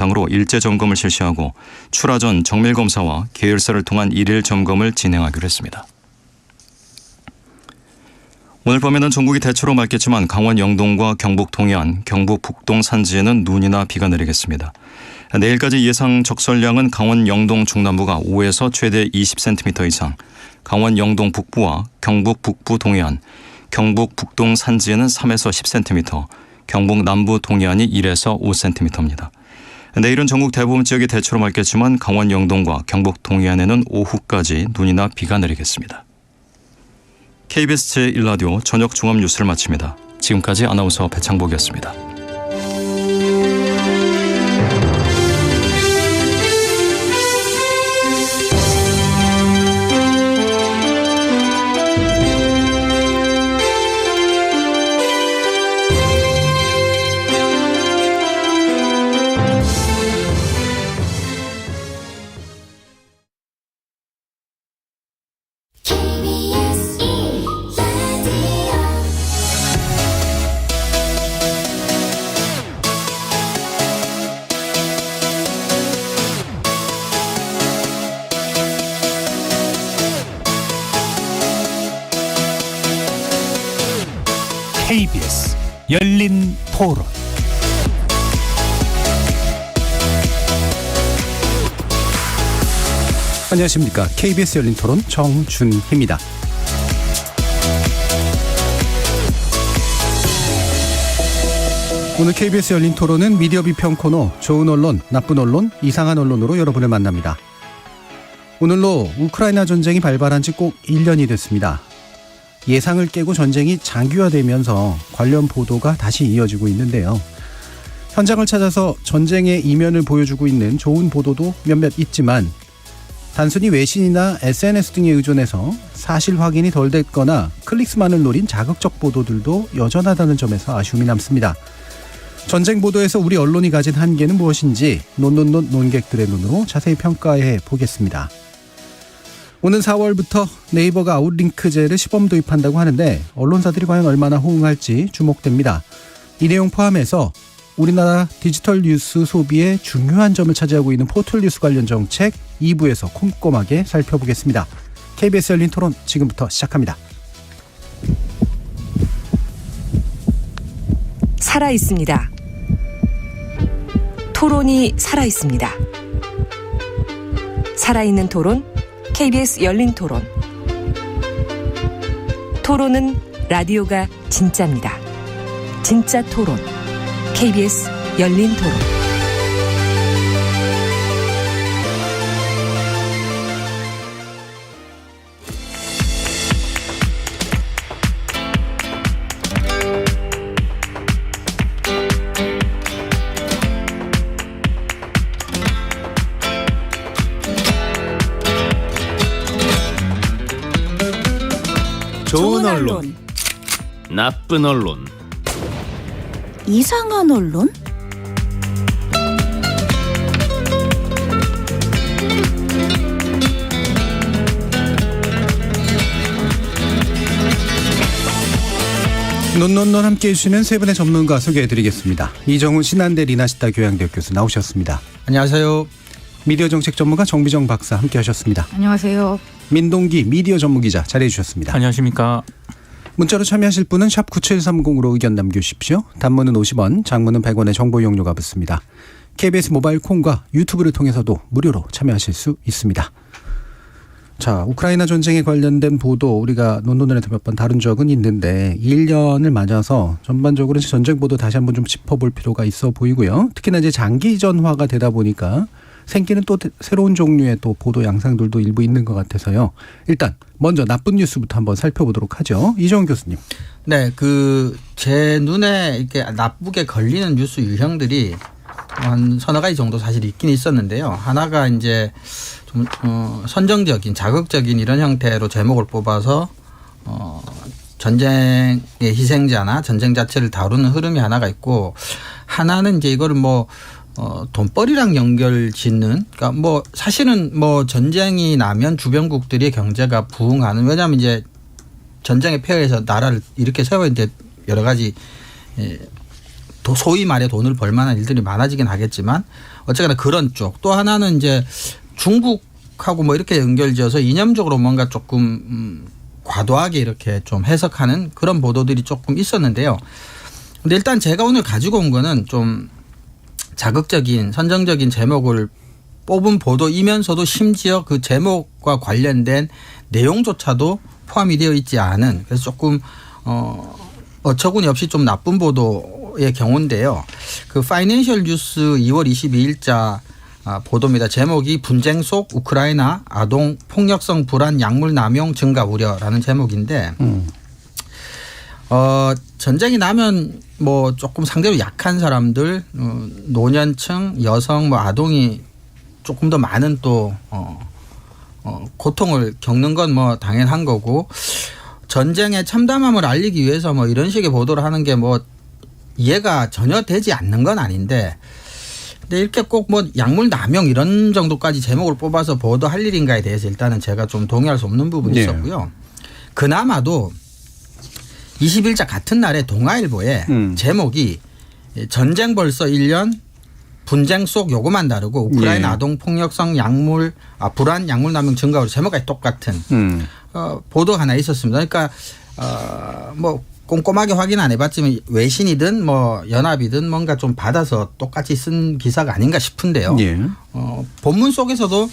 대상으로 일제 점검을 실시하고 출하 전 정밀 검사와 계열사를 통한 일일 점검을 진행하기로 했습니다. 오늘 밤에는 전국이 대체로 맑겠지만 강원 영동과 경북 동해안, 경북 북동 산지에는 눈이나 비가 내리겠습니다. 내일까지 예상 적설량은 강원 영동 중남부가 5에서 최대 20cm 이상, 강원 영동 북부와 경북 북부 동해안, 경북 북동 산지에는 3에서 10cm, 경북 남부 동해안이 1에서 5cm입니다. 내일은 전국 대부분 지역이 대체로 맑겠지만 강원 영동과 경북 동해안에는 오후까지 눈이나 비가 내리겠습니다. KBS 제1라디오 저녁 종합뉴스를 마칩니다. 지금까지 아나운서 배창복이었습니다. KBS 열린 토론. 안녕하십니까. KBS 열린 토론 정준희입니다. 오늘 KBS 열린 토론은 미디어 비평 코너 좋은 언론, 나쁜 언론, 이상한 언론으로 여러분을 만납니다. 오늘로 우크라이나 전쟁이 발발한 지 꼭 1년이 됐습니다. 예상을 깨고 전쟁이 장기화되면서 관련 보도가 다시 이어지고 있는데요. 현장을 찾아서 전쟁의 이면을 보여주고 있는 좋은 보도도 몇몇 있지만 단순히 외신이나 SNS 등에 의존해서 사실 확인이 덜 됐거나 클릭수만을 노린 자극적 보도들도 여전하다는 점에서 아쉬움이 남습니다. 전쟁 보도에서 우리 언론이 가진 한계는 무엇인지 논객들의 눈으로 자세히 평가해 보겠습니다. 오는 4월부터 네이버가 아웃링크제를 시범 도입한다고 하는데 언론사들이 과연 얼마나 호응할지 주목됩니다. 이 내용 포함해서 우리나라 디지털 뉴스 소비의 중요한 점을 차지하고 있는 포털 뉴스 관련 정책 2부에서 꼼꼼하게 살펴보겠습니다. KBS 열린 토론 지금부터 시작합니다. 살아있습니다. 토론이 살아있습니다. 살아있는 토론 KBS 열린 토론. 토론은 라디오가 진짜입니다. 진짜 토론. KBS 열린 토론. 좋은 언론, 나쁜 언론, 이상한 언론? 논논논 함께해 주시는 세 분의 전문가 소개해드리겠습니다. 이정훈 신한대 리나시타 교양대학 교수 나오셨습니다. 안녕하세요. 미디어 정책 전문가 정비정 박사 함께하셨습니다. 안녕하세요. 민동기 미디어 전문기자 자리해 주셨습니다. 안녕하십니까. 문자로 참여하실 분은 샵 9730으로 의견 남겨주십시오. 단문은 50원, 장문은 100원의 정보 이용료가 붙습니다. KBS 모바일 콩과 유튜브를 통해서도 무료로 참여하실 수 있습니다. 자, 우크라이나 전쟁에 관련된 보도 우리가 논논에서 몇 번 다룬 적은 있는데 1년을 맞아서 전반적으로 전쟁 보도 다시 한번 좀 짚어볼 필요가 있어 보이고요. 특히나 이제 장기전화가 되다 보니까 생기는 또 새로운 종류의 또 보도 양상들도 일부 있는 것 같아서요. 일단 먼저 나쁜 뉴스부터 한번 살펴보도록 하죠. 이정훈 교수님. 네, 제 눈에 이렇게 나쁘게 걸리는 뉴스 유형들이 한 서너 가지 정도 사실 있긴 있었는데요. 하나가 이제 좀 선정적인, 자극적인 이런 형태로 제목을 뽑아서 전쟁의 희생자나 전쟁 자체를 다루는 흐름이 하나가 있고, 하나는 이제 이거를 돈벌이랑 연결 짓는, 그러니까 사실은 전쟁이 나면 주변국들이 경제가 부흥하는, 왜냐하면 이제 전쟁의 폐허에서 나라를 이렇게 세워 이제 여러 가지 소위 말해 돈을 벌 만한 일들이 많아지긴 하겠지만 어쨌거나 그런 쪽. 또 하나는 이제 중국하고 뭐 이렇게 연결지어서 이념적으로 뭔가 조금 과도하게 이렇게 좀 해석하는 그런 보도들이 조금 있었는데요. 근데 일단 제가 오늘 가지고 온 거는 좀 자극적인 선정적인 제목을 뽑은 보도이면서도 심지어 그 제목과 관련된 내용조차도 포함이 되어 있지 않은 그래서 조금 어처구니 없이 좀 나쁜 보도의 경우인데요. 그 파이낸셜 뉴스 2월 22일자 보도입니다. 제목이 분쟁 속 우크라이나 아동 폭력성 불안 약물 남용 증가 우려라는 제목인데 전쟁이 나면 뭐 조금 상대로 약한 사람들 노년층 여성 뭐 아동이 조금 더 많은 또 고통을 겪는 건 뭐 당연한 거고 전쟁의 참담함을 알리기 위해서 뭐 이런 식의 보도를 하는 게 뭐 이해가 전혀 되지 않는 건 아닌데 근데 이렇게 꼭 뭐 약물 남용 이런 정도까지 제목을 뽑아서 보도할 일인가에 대해서 일단은 제가 좀 동의할 수 없는 부분이 있었고요. 그나마도 20일자 같은 날에 동아일보에 제목이 전쟁 벌써 1년 분쟁 속 요거만 다르고 우크라이나 아동 폭력성 약물 불안 약물 남용 증가로 제목까지 똑같은 보도 하나 있었습니다. 그러니까 뭐 꼼꼼하게 확인 안 해봤지만 외신이든 뭐 연합이든 뭔가 좀 받아서 똑같이 쓴 기사가 아닌가 싶은데요. 본문 속에서도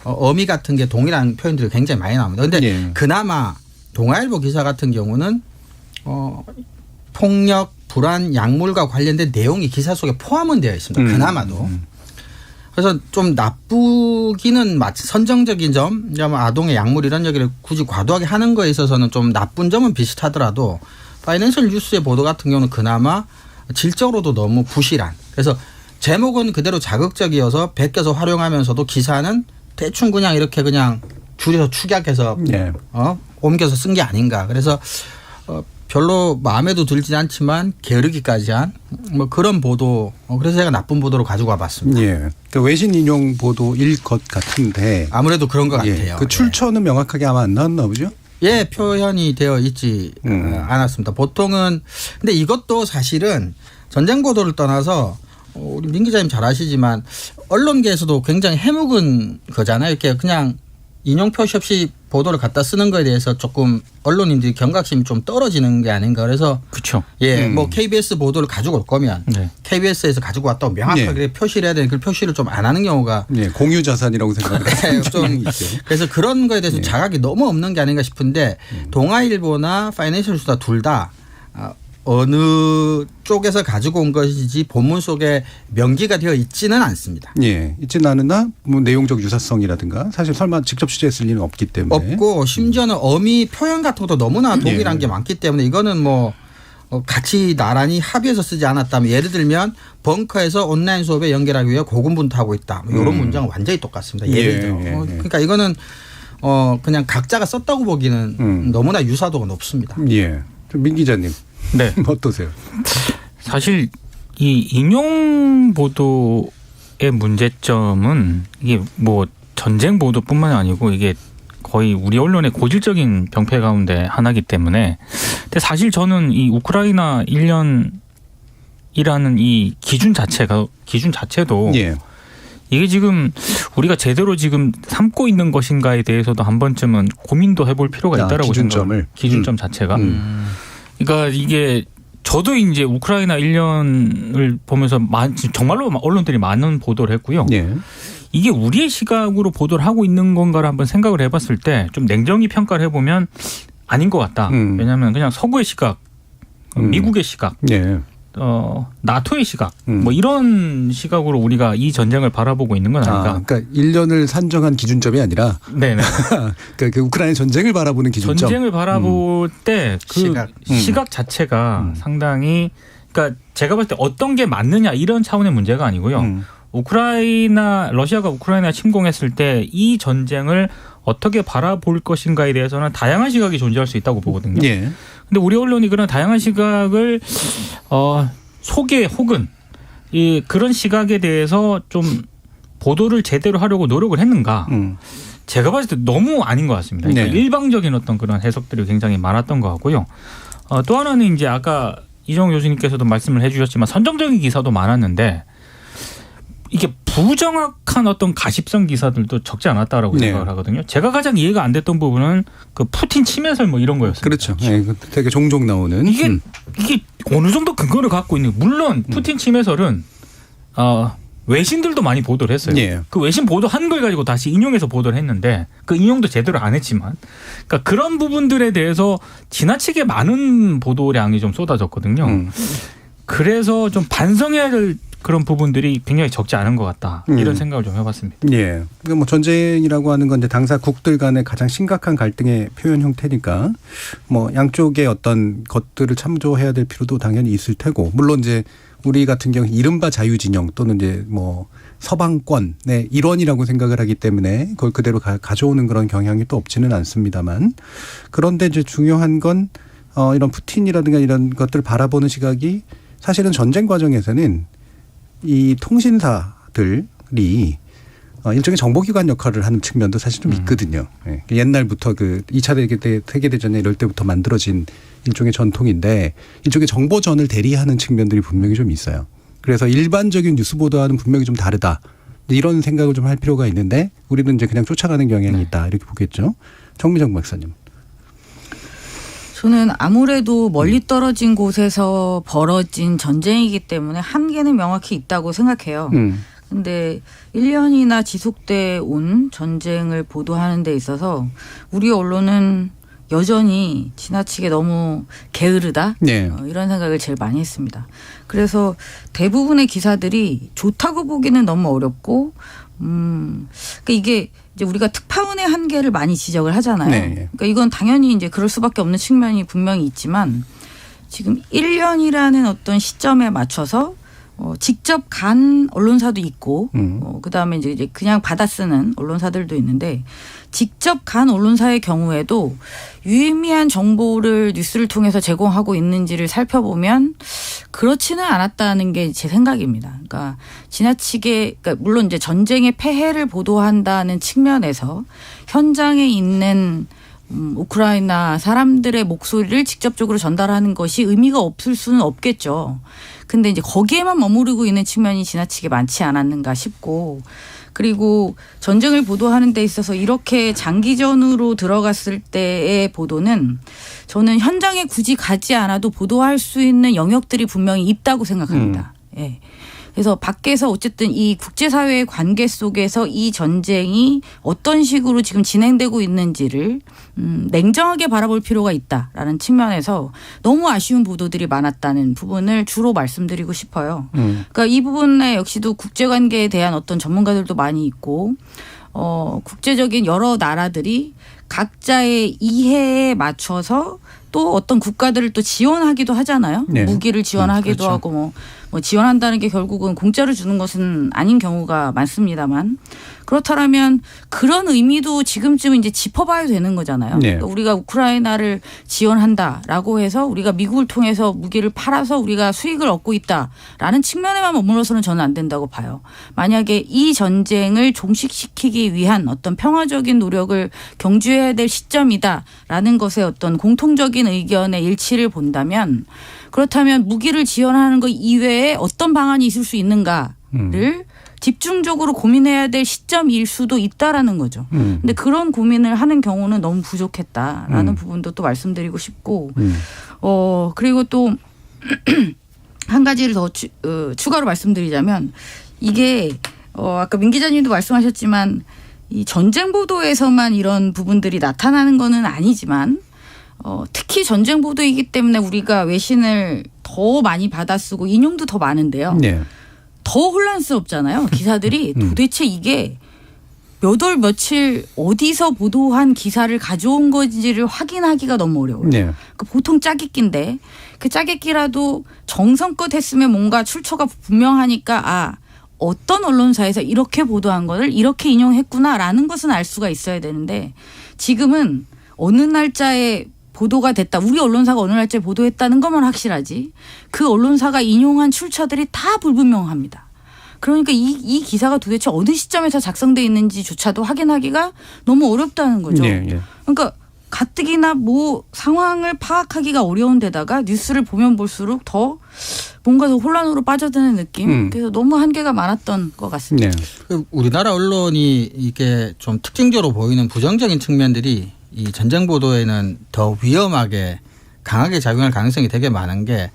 어미 같은 게 동일한 표현들이 굉장히 많이 나옵니다. 그런데 그나마 동아일보 기사 같은 경우는 폭력, 불안, 약물과 관련된 내용이 기사 속에 포함은 되어 있습니다. 그나마도. 그래서 좀 나쁘기는 마치 선정적인 점, 아동의 약물 이런 얘기를 굳이 과도하게 하는 거에 있어서는 좀 나쁜 점은 비슷하더라도 파이낸셜 뉴스의 보도 같은 경우는 그나마 질적으로도 너무 부실한. 그래서 제목은 그대로 자극적이어서 베껴서 활용하면서도 기사는 대충 그냥 이렇게 그냥 줄여서 축약해서 옮겨서 쓴 게 아닌가. 그래서 별로 마음에도 들진 않지만 게으르기까지 한 뭐 그런 보도. 그래서 제가 나쁜 보도로 가지고 와봤습니다. 그러니까 외신 인용 보도일 것 같은데 아무래도 그런 것 같아요. 그 출처는 명확하게 아마 안 나왔나 보죠? 표현이 되어 있지 않았습니다. 보통은 근데 이것도 사실은 전쟁 보도를 떠나서 우리 민 기자님 잘 아시지만 언론계에서도 굉장히 해묵은 거잖아요. 이렇게 그냥 인용 표시 없이 보도를 갖다 쓰는 거에 대해서 조금 언론인들이 경각심이 좀 떨어지는 게 아닌가. 그래서 그렇죠. 뭐 KBS 보도를 가지고 올 거면 KBS에서 가지고 왔다고 명확하게 표시를 해야 되는 그 표시를 좀 안 하는 경우가 공유 자산이라고 생각을 좀 그래서 그런 거에 대해서 자각이 너무 없는 게 아닌가 싶은데 동아일보나 파이낸셜 뉴스나 둘 다 어느 쪽에서 가지고 온 것이지 본문 속에 명기가 되어 있지는 않습니다. 있지는 않으나 뭐 내용적 유사성이라든가 사실 설마 직접 취재했을 리는 없기 때문에 없고 심지어는 어미 표현 같은 것도 너무나 동일한 게 많기 때문에 이거는 뭐 같이 나란히 합의해서 쓰지 않았다면 예를 들면 벙커에서 온라인 수업에 연결하기 위해 고군분투하고 있다. 뭐 이런 문장은 완전히 똑같습니다. 예를 들어. 그러니까 이거는 그냥 각자가 썼다고 보기는 너무나 유사도가 높습니다. 민 기자님. 네. 어떠세요? 사실 이 인용 보도의 문제점은 이게 뭐 전쟁 보도뿐만 아니고 이게 거의 우리 언론의 고질적인 병폐 가운데 하나이기 때문에 근데 사실 저는 이 우크라이나 1년이라는 이 기준 자체도 이게 지금 우리가 제대로 지금 삼고 있는 것인가에 대해서도 한 번쯤은 고민도 해볼 필요가 있다라고 생각합니다. 기준점 자체가. 그러니까 이게 저도 이제 우크라이나 1년을 보면서 정말로 언론들이 많은 보도를 했고요. 이게 우리의 시각으로 보도를 하고 있는 건가를 한번 생각을 해봤을 때 좀 냉정히 평가를 해보면 아닌 것 같다. 왜냐하면 그냥 서구의 시각, 미국의 시각, 나토의 시각 뭐 이런 시각으로 우리가 이 전쟁을 바라보고 있는 건 아닌가. 그러니까 1년을 산정한 기준점이 아니라 네네. 그러니까 그 우크라이나 전쟁을 바라보는 기준점. 전쟁을 바라볼 때 그 시각 자체가 상당히 그러니까 제가 봤을 때 어떤 게 맞느냐 이런 차원의 문제가 아니고요. 러시아가 우크라이나 침공했을 때 이 전쟁을 어떻게 바라볼 것인가에 대해서는 다양한 시각이 존재할 수 있다고 보거든요. 근데 우리 언론이 그런 다양한 시각을 소개 혹은 그런 시각에 대해서 좀 보도를 제대로 하려고 노력을 했는가? 제가 봤을 때 너무 아닌 것 같습니다. 그러니까 일방적인 어떤 그런 해석들이 굉장히 많았던 것 같고요. 또 하나는 이제 아까 이정우 교수님께서도 말씀을 해주셨지만 선정적인 기사도 많았는데 이게 부정확한 어떤 가십성 기사들도 적지 않았다라고 네. 생각을 하거든요. 제가 가장 이해가 안 됐던 부분은 그 푸틴 침해설 뭐 이런 거였어요. 그렇죠. 네, 되게 종종 나오는. 이게 어느 정도 근거를 갖고 있는 물론 푸틴 침해설은 외신들도 많이 보도를 했어요. 예. 그 외신 보도한 걸 가지고 다시 인용해서 보도를 했는데 그 인용도 제대로 안 했지만 그러니까 그런 부분들에 대해서 지나치게 많은 보도량이 좀 쏟아졌거든요. 그래서 좀 반성해야 될 그런 부분들이 굉장히 적지 않은 것 같다. 이런 생각을 좀 해봤습니다. 예. 그러니까 뭐 전쟁이라고 하는 건 이제 당사국들 간의 가장 심각한 갈등의 표현 형태니까 뭐 양쪽의 어떤 것들을 참조해야 될 필요도 당연히 있을 테고 물론 이제 우리 같은 경우 이른바 자유진영 또는 이제 뭐 서방권의 일원이라고 생각을 하기 때문에 그걸 그대로 가져오는 그런 경향이 또 없지는 않습니다만 그런데 이제 중요한 건 이런 푸틴이라든가 이런 것들을 바라보는 시각이 사실은 전쟁 과정에서는 이 통신사들이 일종의 정보기관 역할을 하는 측면도 사실 좀 있거든요. 예. 옛날부터 그 2차 세계대전에 이럴 때부터 만들어진 일종의 전통인데 일종의 정보전을 대리하는 측면들이 분명히 좀 있어요. 그래서 일반적인 뉴스 보도와는 분명히 좀 다르다. 이런 생각을 좀 할 필요가 있는데 우리는 이제 그냥 쫓아가는 경향이 있다. 이렇게 보겠죠. 정미정 박사님. 저는 아무래도 멀리 떨어진 곳에서 벌어진 전쟁이기 때문에 한계는 명확히 있다고 생각해요. 근데 1년이나 지속돼 온 전쟁을 보도하는 데 있어서 우리 언론은 여전히 지나치게 너무 게으르다. 네. 이런 생각을 제일 많이 했습니다. 그래서 대부분의 기사들이 좋다고 보기는 너무 어렵고 그러니까 이게 이제 우리가 특파원의 한계를 많이 지적을 하잖아요. 네. 그러니까 이건 당연히 이제 그럴 수밖에 없는 측면이 분명히 있지만 지금 1년이라는 어떤 시점에 맞춰서 직접 간 언론사도 있고 그다음에 이제 그냥 받아 쓰는 언론사들도 있는데 직접 간 언론사의 경우에도 유의미한 정보를 뉴스를 통해서 제공하고 있는지를 살펴보면 그렇지는 않았다는 게 제 생각입니다. 그러니까 지나치게 그러니까 물론 이제 전쟁의 폐해를 보도한다는 측면에서 현장에 있는 우크라이나 사람들의 목소리를 직접적으로 전달하는 것이 의미가 없을 수는 없겠죠. 근데 이제 거기에만 머무르고 있는 측면이 지나치게 많지 않았는가 싶고 그리고 전쟁을 보도하는 데 있어서 이렇게 장기전으로 들어갔을 때의 보도는 저는 현장에 굳이 가지 않아도 보도할 수 있는 영역들이 분명히 있다고 생각합니다. 예. 그래서 밖에서 어쨌든 이 국제사회의 관계 속에서 이 전쟁이 어떤 식으로 지금 진행되고 있는지를 냉정하게 바라볼 필요가 있다라는 측면에서 너무 아쉬운 보도들이 많았다는 부분을 주로 말씀드리고 싶어요. 그러니까 이 부분에 역시도 국제관계에 대한 어떤 전문가들도 많이 있고 국제적인 여러 나라들이 각자의 이해에 맞춰서 또 어떤 국가들을 또 지원하기도 하잖아요. 네. 무기를 지원하기도 그렇죠. 하고 뭐 지원한다는 게 결국은 공짜로 주는 것은 아닌 경우가 많습니다만 그렇다면 그런 의미도 지금쯤 이제 짚어봐야 되는 거잖아요. 네. 그러니까 우리가 우크라이나를 지원한다라고 해서 우리가 미국을 통해서 무기를 팔아서 우리가 수익을 얻고 있다라는 측면에만 머물러서는 저는 안 된다고 봐요. 만약에 이 전쟁을 종식시키기 위한 어떤 평화적인 노력을 경주해야 될 시점이다라는 것의 어떤 공통적인 의견의 일치를 본다면 그렇다면 무기를 지원하는 것 이외에 어떤 방안이 있을 수 있는가를 집중적으로 고민해야 될 시점일 수도 있다라는 거죠. 근데 그런 고민을 하는 경우는 너무 부족했다라는 부분도 또 말씀드리고 싶고 그리고 또 한 가지를 더 추가로 말씀드리자면 이게 아까 민 기자님도 말씀하셨지만 이 전쟁 보도에서만 이런 부분들이 나타나는 거는 아니지만 특히 전쟁 보도이기 때문에 우리가 외신을 더 많이 받아 쓰고 인용도 더 많은데요. 네. 더 혼란스럽잖아요. 기사들이 도대체 이게 몇 월 며칠 어디서 보도한 기사를 가져온 건지를 확인하기가 너무 어려워요. 네. 그러니까 보통 짜깁기인데 그 짜깁기라도 정성껏 했으면 뭔가 출처가 분명하니까 어떤 언론사에서 이렇게 보도한 거를 이렇게 인용했구나라는 것은 알 수가 있어야 되는데 지금은 어느 날짜에 보도가 됐다. 우리 언론사가 어느 날짜에 보도했다는 것만 확실하지. 그 언론사가 인용한 출처들이 다 불분명합니다. 그러니까 이 기사가 도대체 어느 시점에서 작성돼 있는지조차도 확인하기가 너무 어렵다는 거죠. 네, 네. 그러니까 가뜩이나 뭐 상황을 파악하기가 어려운 데다가 뉴스를 보면 볼수록 더 뭔가 더 혼란으로 빠져드는 느낌. 그래서 너무 한계가 많았던 것 같습니다. 네. 우리나라 언론이 이게 좀 특징적으로 보이는 부정적인 측면들이 이 전쟁 보도에는 더 위험하게 강하게 작용할 가능성이 되게 많은 게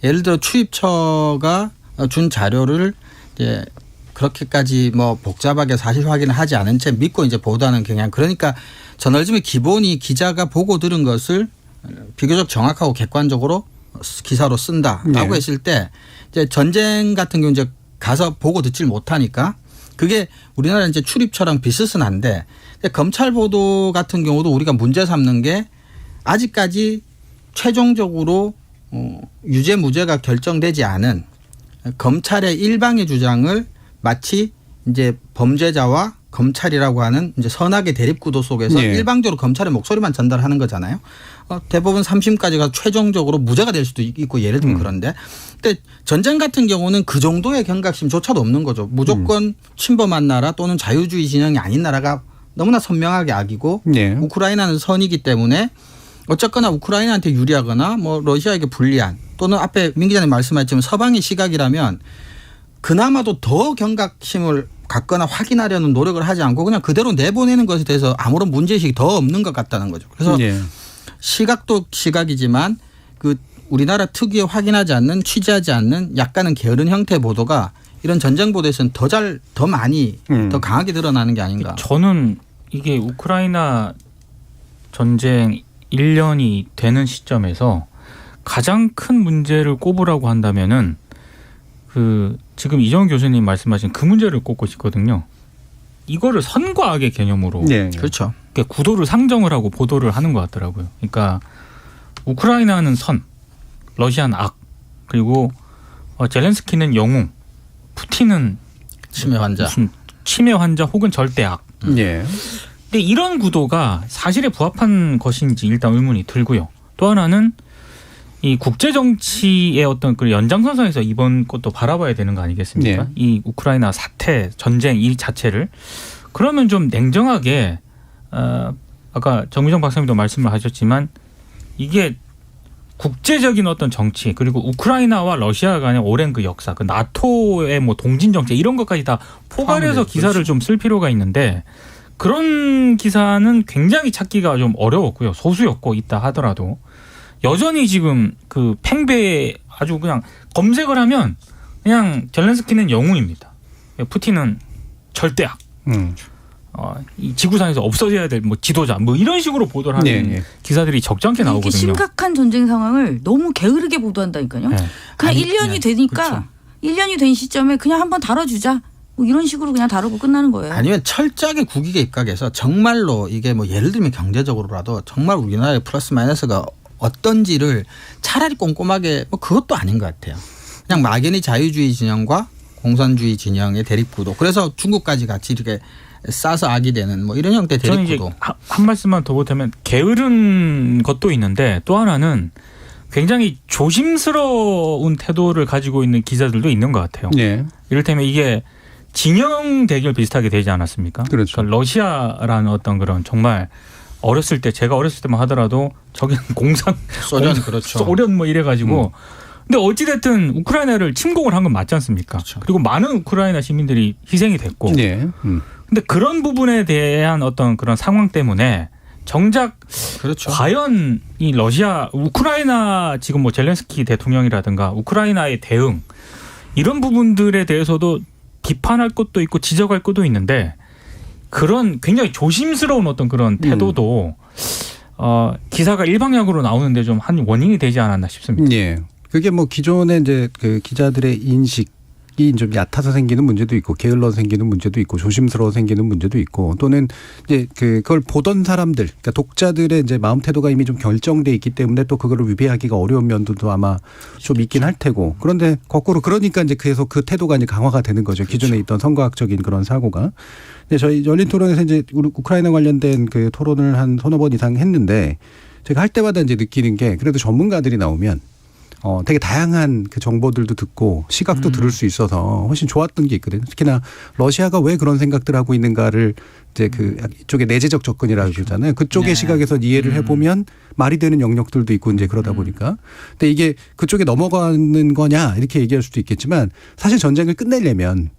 예를 들어 출입처가 준 자료를 이제 그렇게까지 뭐 복잡하게 사실 확인을 하지 않은 채 믿고 이제 보도하는 경향. 그러니까 저널리즘의 기본이 기자가 보고 들은 것을 비교적 정확하고 객관적으로 기사로 쓴다라고 네. 했을 때 이제 전쟁 같은 경우 이제 가서 보고 듣질 못하니까 그게 우리나라 이제 출입처랑 비슷은 한데 검찰 보도 같은 경우도 우리가 문제 삼는 게 아직까지 최종적으로 유죄 무죄가 결정되지 않은 검찰의 일방의 주장을 마치 이제 범죄자와 검찰이라고 하는 이제 선악의 대립구도 속에서 예. 일방적으로 검찰의 목소리만 전달하는 거잖아요. 대법원 3심까지 가서 최종적으로 무죄가 될 수도 있고 예를 들면 그런데 근데 전쟁 같은 경우는 그 정도의 경각심조차도 없는 거죠. 무조건 침범한 나라 또는 자유주의 진영이 아닌 나라가 너무나 선명하게 악이고 네. 우크라이나는 선이기 때문에 어쨌거나 우크라이나한테 유리하거나 뭐 러시아에게 불리한 또는 앞에 민 기자님 말씀하셨지만 서방의 시각이라면 그나마도 더 경각심을 갖거나 확인하려는 노력을 하지 않고 그냥 그대로 내보내는 것에 대해서 아무런 문제의식이 더 없는 것 같다는 거죠. 그래서 네. 시각도 시각이지만 그 우리나라 특유의 확인하지 않는 취재하지 않는 약간은 게으른 형태의 보도가 이런 전쟁 보도에서는 더 많이 더 강하게 드러나는 게 아닌가. 저는 이게 우크라이나 전쟁 1년이 되는 시점에서 가장 큰 문제를 꼽으라고 한다면은 그 지금 이정훈 교수님 말씀하신 그 문제를 꼽고 싶거든요. 이거를 선과 악의 개념으로 네. 그렇죠. 구도를 상정을 하고 보도를 하는 것 같더라고요. 그러니까 우크라이나는 선, 러시아는 악, 그리고 젤렌스키는 영웅, 푸틴은 치매 환자. 무슨 치매 환자 혹은 절대 악. 예. 근데 이런 구도가 사실에 부합한 것인지 일단 의문이 들고요. 또 하나는 이 국제 정치의 어떤 그 연장선상에서 이번 것도 바라봐야 되는 거 아니겠습니까? 네. 이 우크라이나 사태, 전쟁 이 자체를 그러면 좀 냉정하게 아까 정미정 박사님도 말씀을 하셨지만 이게 국제적인 어떤 정치 그리고 우크라이나와 러시아 간의 오랜 그 역사, 그 나토의 뭐 동진 정책 이런 것까지 다 포괄해서 기사를 그렇죠. 좀 쓸 필요가 있는데 그런 기사는 굉장히 찾기가 좀 어려웠고요. 소수였고 있다 하더라도 여전히 지금 그 팽배에 아주 그냥 검색을 하면 그냥 젤렌스키는 영웅입니다. 푸틴은 절대악. 이 지구상에서 없어져야 될 뭐 지도자 뭐 이런 식으로 보도를 하는 네. 기사들이 적잖게 이렇게 나오거든요. 심각한 전쟁 상황을 너무 게으르게 보도한다니까요. 네. 그냥 아니, 1년이 네. 되니까 그렇죠. 1년이 된 시점에 그냥 한번 다뤄주자. 뭐 이런 식으로 그냥 다루고 끝나는 거예요. 아니면 철저하게 국익에 입각해서 정말로 이게 뭐 예를 들면 경제적으로라도 정말 우리나라의 플러스 마이너스가 어떤지를 차라리 꼼꼼하게 뭐 그것도 아닌 것 같아요. 그냥 막연히 자유주의 진영과 공산주의 진영의 대립구도. 그래서 중국까지 같이 이렇게 싸서 악이 되는 뭐 이런 형태의 저는 이제 대립구도. 한 말씀만 더 보태면 게으른 것도 있는데 또 하나는 굉장히 조심스러운 태도를 가지고 있는 기자들도 있는 것 같아요. 네. 이를테면 이게 진영 대결 비슷하게 되지 않았습니까? 그렇죠. 그러니까 러시아라는 어떤 그런 정말 어렸을 때 제가 어렸을 때만 하더라도 저기는 소련 그렇죠. 소련 뭐 이래가지고 근데 어찌됐든 우크라이나를 침공을 한 건 맞지 않습니까? 그렇죠. 그리고 많은 우크라이나 시민들이 희생이 됐고 네. 근데 그런 부분에 대한 어떤 그런 상황 때문에 정작 그렇죠. 과연 이 러시아, 우크라이나 지금 뭐 젤렌스키 대통령이라든가 우크라이나의 대응 이런 부분들에 대해서도 비판할 것도 있고 지적할 것도 있는데 그런 굉장히 조심스러운 어떤 그런 태도도 기사가 일방향으로 나오는데 좀 한 원인이 되지 않았나 싶습니다. 예. 그게 뭐 기존의 이제 그 기자들의 인식이 좀 얕아서 생기는 문제도 있고 게을러 생기는 문제도 있고 조심스러워 생기는 문제도 있고 또는 이제 그걸 보던 사람들 그러니까 독자들의 이제 마음 태도가 이미 좀 결정돼 있기 때문에 또 그거를 위배하기가 어려운 면도 아마 좀 있긴 할 테고 그런데 거꾸로 그러니까 이제 계속 그 태도가 이제 강화가 되는 거죠. 기존에 그렇죠. 있던 선거학적인 그런 사고가. 근데 저희 열린 토론에서 이제 우크라이나 관련된 그 토론을 한 서너 번 이상 했는데 제가 할 때마다 이제 느끼는 게 그래도 전문가들이 나오면 되게 다양한 그 정보들도 듣고 시각도 들을 수 있어서 훨씬 좋았던 게 있거든요. 특히나 러시아가 왜 그런 생각들 하고 있는가를 이제 그 이쪽에 내재적 접근이라고 그러잖아요. 그쪽의 시각에서 이해를 해보면 말이 되는 영역들도 있고 이제 그러다 보니까. 근데 이게 그쪽에 넘어가는 거냐 이렇게 얘기할 수도 있겠지만 사실 전쟁을 끝내려면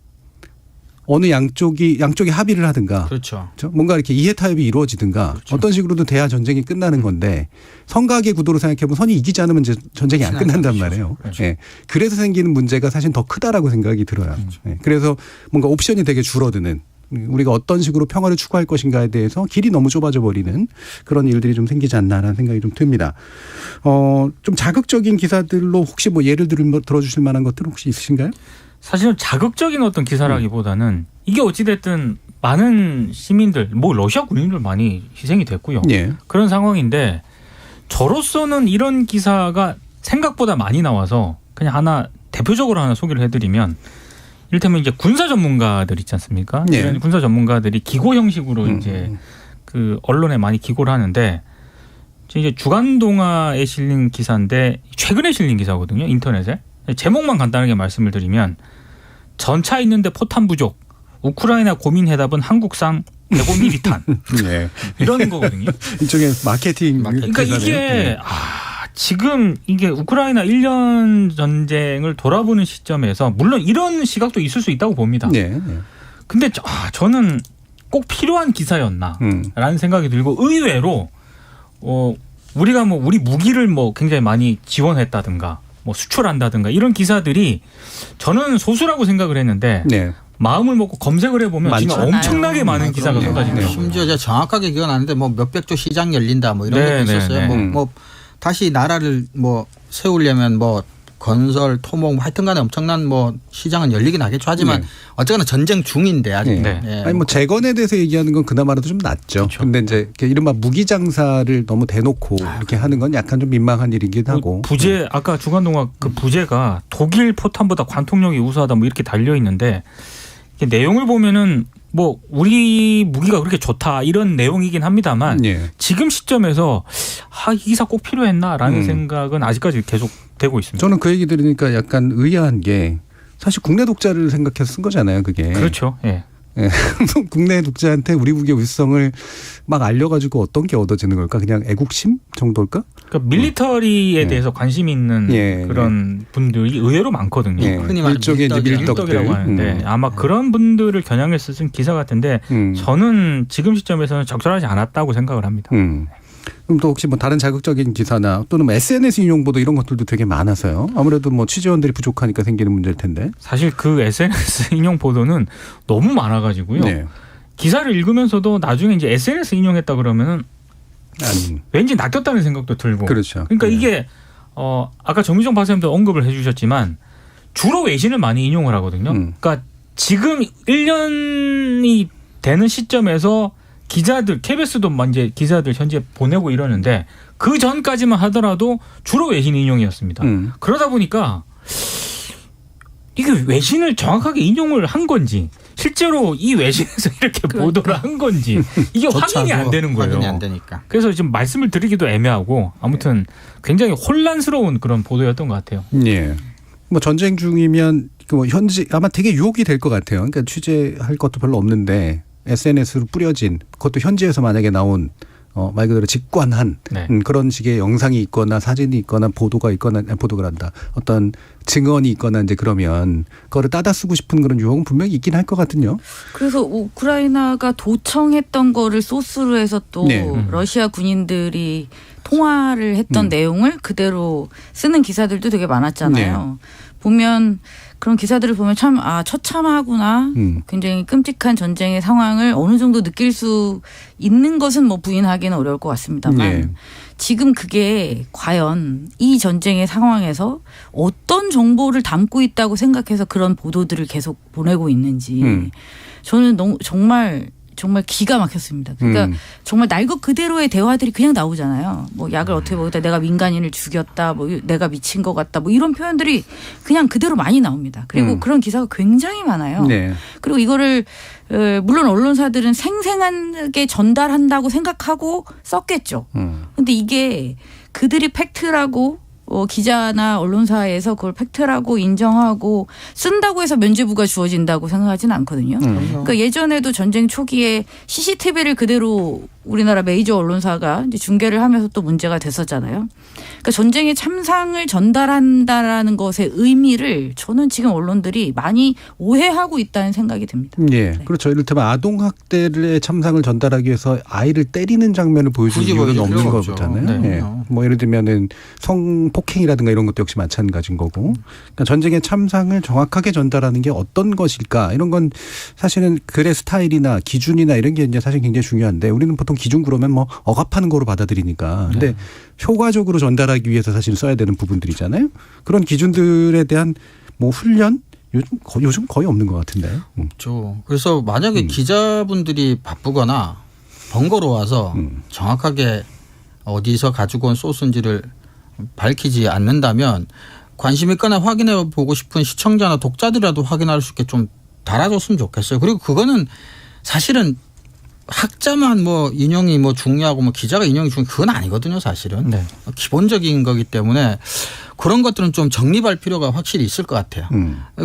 어느 양쪽이 합의를 하든가 그렇죠. 뭔가 이렇게 이해 타협이 이루어지든가 그렇죠. 어떤 식으로든 돼야 전쟁이 끝나는 건데 성각의 구도로 생각해보면 선이 이기지 않으면 이제 전쟁이 안 끝난단 말이에요. 그렇죠. 예. 그래서 생기는 문제가 사실 더 크다라고 생각이 들어요. 그렇죠. 예. 그래서 뭔가 옵션이 되게 줄어드는 우리가 어떤 식으로 평화를 추구할 것인가에 대해서 길이 너무 좁아져 버리는 그런 일들이 좀 생기지 않나라는 생각이 좀 듭니다. 좀 자극적인 기사들로 혹시 뭐 예를 들어주실 만한 것들 혹시 있으신가요? 사실은 자극적인 어떤 기사라기보다는 이게 어찌됐든 많은 시민들, 뭐 러시아 군인들 많이 희생이 됐고요. 예. 그런 상황인데 저로서는 이런 기사가 생각보다 많이 나와서 그냥 대표적으로 하나 소개를 해드리면 이를테면 이제 군사 전문가들 있지 않습니까? 예. 이런 군사 전문가들이 기고 형식으로 이제 그 언론에 많이 기고를 하는데 이제 주간동아에 실린 기사인데 최근에 실린 기사거든요. 인터넷에. 제목만 간단하게 말씀을 드리면 전차 있는데 포탄 부족. 우크라이나 고민 해답은 한국산 대고 미리탄. 네. 이런 거거든요. 이쪽에 마케팅. 그러니까 이게 지금 이게 우크라이나 1년 전쟁을 돌아보는 시점에서 물론 이런 시각도 있을 수 있다고 봅니다. 네. 근데 저는 꼭 필요한 기사였나라는 생각이 들고 의외로 우리가 뭐 우리 무기를 뭐 굉장히 많이 지원했다든가 뭐 수출한다든가 이런 기사들이 저는 소수라고 생각을 했는데 네. 마음을 먹고 검색을 해보면 지금 엄청나게 많은 기사가 쏟아지네요. 심지어 제가 정확하게 기억나는데 뭐 몇백 조 시장 열린다 뭐 이런 것도 있었어요. 뭐 다시 나라를 뭐 세우려면 뭐 건설, 토목 뭐 하여튼간에 엄청난 뭐 시장은 열리긴 하겠죠. 하지만 어쨌거나 전쟁 중인데 아직. 아니 뭐 재건에 대해서 얘기하는 건 그나마라도 좀 낫죠. 그렇죠. 근데 이제 이른바 무기 장사를 너무 대놓고 이렇게 하는 건 약간 좀 민망한 일이기도 하고. 부재 아까 주간동아 그 부재가 독일 포탄보다 관통력이 우수하다 뭐 이렇게 달려 있는데 내용을 보면은 뭐 우리 무기가 그렇게 좋다 이런 내용이긴 합니다만 지금 시점에서 이 기사 꼭 필요했나라는 생각은 아직까지 계속 되고 있습니다. 저는 그 얘기 들으니까 약간 의아한 게 사실 국내 독자를 생각해서 쓴 거잖아요. 그게. 그렇죠. 예. 국내 독자한테 우리 무기의 우수성을 막 알려가지고 어떤 게 얻어지는 걸까? 그냥 애국심 정도일까? 그러니까 밀리터리에 대해서 관심 있는 그런 분들이 의외로 많거든요. 흔히 말하는 일종의 이제 밀떡이라고 하는데 아마 그런 분들을 겨냥해서 쓴 기사 같은데 저는 지금 시점에서는 적절하지 않았다고 생각을 합니다. 그럼 또 혹시 뭐 다른 자극적인 기사나 또는 뭐 SNS 인용 보도 이런 것들도 되게 많아서요. 아무래도 뭐 취재원들이 부족하니까 생기는 문제일 텐데. 사실 그 SNS 인용 보도는 너무 많아가지고요. 기사를 읽으면서도 나중에 이제 SNS 인용했다 그러면은 왠지 낚였다는 생각도 들고. 그렇죠. 그러니까 이게 아까 정미정 박사님도 언급을 해주셨지만 주로 외신을 많이 인용을 하거든요. 그러니까 지금 1년이 되는 시점에서 기자들, KBS도 이제 기자들 현재 보내고 이러는데 그 전까지만 하더라도 주로 외신 인용이었습니다. 그러다 보니까 이게 외신을 정확하게 인용을 한 건지 실제로 이 외신에서 이렇게 보도를 한 건지 이게 확인이 안 되는 거예요. 확인이 안 되니까. 그래서 지금 말씀을 드리기도 애매하고 아무튼 굉장히 혼란스러운 그런 보도였던 것 같아요. 예. 뭐 전쟁 중이면 뭐 현지 아마 되게 유혹이 될 것 같아요. 그러니까 취재할 것도 별로 없는데 SNS로 뿌려진 그것도 현지에서 만약에 나온 말 그대로 직관한 그런 식의 영상이 있거나 사진이 있거나 보도가 있거나 보도가 한다 어떤 증언이 있거나 이제 그러면 그거를 따다 쓰고 싶은 그런 유혹은 분명히 있긴 할 것 같은요. 그래서 우크라이나가 도청했던 거를 소스로 해서 또 러시아 군인들이 통화를 했던 내용을 그대로 쓰는 기사들도 되게 많았잖아요. 보면 그런 기사들을 보면 참 처참하구나. 굉장히 끔찍한 전쟁의 상황을 어느 정도 느낄 수 있는 것은 뭐 부인하기는 어려울 것 같습니다만 지금 그게 과연 이 전쟁의 상황에서 어떤 정보를 담고 있다고 생각해서 그런 보도들을 계속 보내고 있는지 저는 정말 기가 막혔습니다. 그러니까 정말 날 것 그대로의 대화들이 그냥 나오잖아요. 뭐 약을 어떻게 먹었다, 내가 민간인을 죽였다, 뭐 내가 미친 것 같다, 뭐 이런 표현들이 그냥 그대로 많이 나옵니다. 그리고 그런 기사가 굉장히 많아요. 그리고 이거를 물론 언론사들은 생생하게 전달한다고 생각하고 썼겠죠. 근데 이게 그들이 팩트라고 기자나 언론사에서 그걸 팩트라고 인정하고 쓴다고 해서 면죄부가 주어진다고 생각하지는 않거든요. 그러니까 예전에도 전쟁 초기에 CCTV를 그대로 우리나라 메이저 언론사가 이제 중계를 하면서 또 문제가 됐었잖아요. 그러니까 전쟁의 참상을 전달한다라는 것의 의미를 저는 지금 언론들이 많이 오해하고 있다는 생각이 듭니다. 예, 네. 그렇죠. 이를테면 아동학대의 참상을 전달하기 위해서 아이를 때리는 장면을 보여주는 이유는 없는 거잖아요. 네. 예. 뭐 예를 들면은 성폭행이라든가 이런 것도 역시 마찬가지인 거고. 그러니까 전쟁의 참상을 정확하게 전달하는 게 어떤 것일까 이런 건 사실은 글의 스타일이나 기준이나 이런 게 이제 사실 굉장히 중요한데 우리는 보통 기준 그러면 뭐 억압하는 거로 받아들이니까. 근데 효과적으로 전달하기 위해서 사실 써야 되는 부분들이잖아요. 그런 기준들에 대한 뭐 훈련 요즘 거의 없는 것 같은데. 없죠. 그래서 만약에 기자분들이 바쁘거나 번거로워서 정확하게 어디서 가지고 온 소스인지를 밝히지 않는다면 관심 있거나 확인해 보고 싶은 시청자나 독자들이라도 확인할 수 있게 좀 달아줬으면 좋겠어요. 그리고 그거는 사실은 학자만 뭐 인용이 뭐 중요하고 뭐 기자가 인용이 중요한 그건 아니거든요, 사실은. 네. 기본적인 거기 때문에 그런 것들은 좀 정립할 필요가 확실히 있을 것 같아요.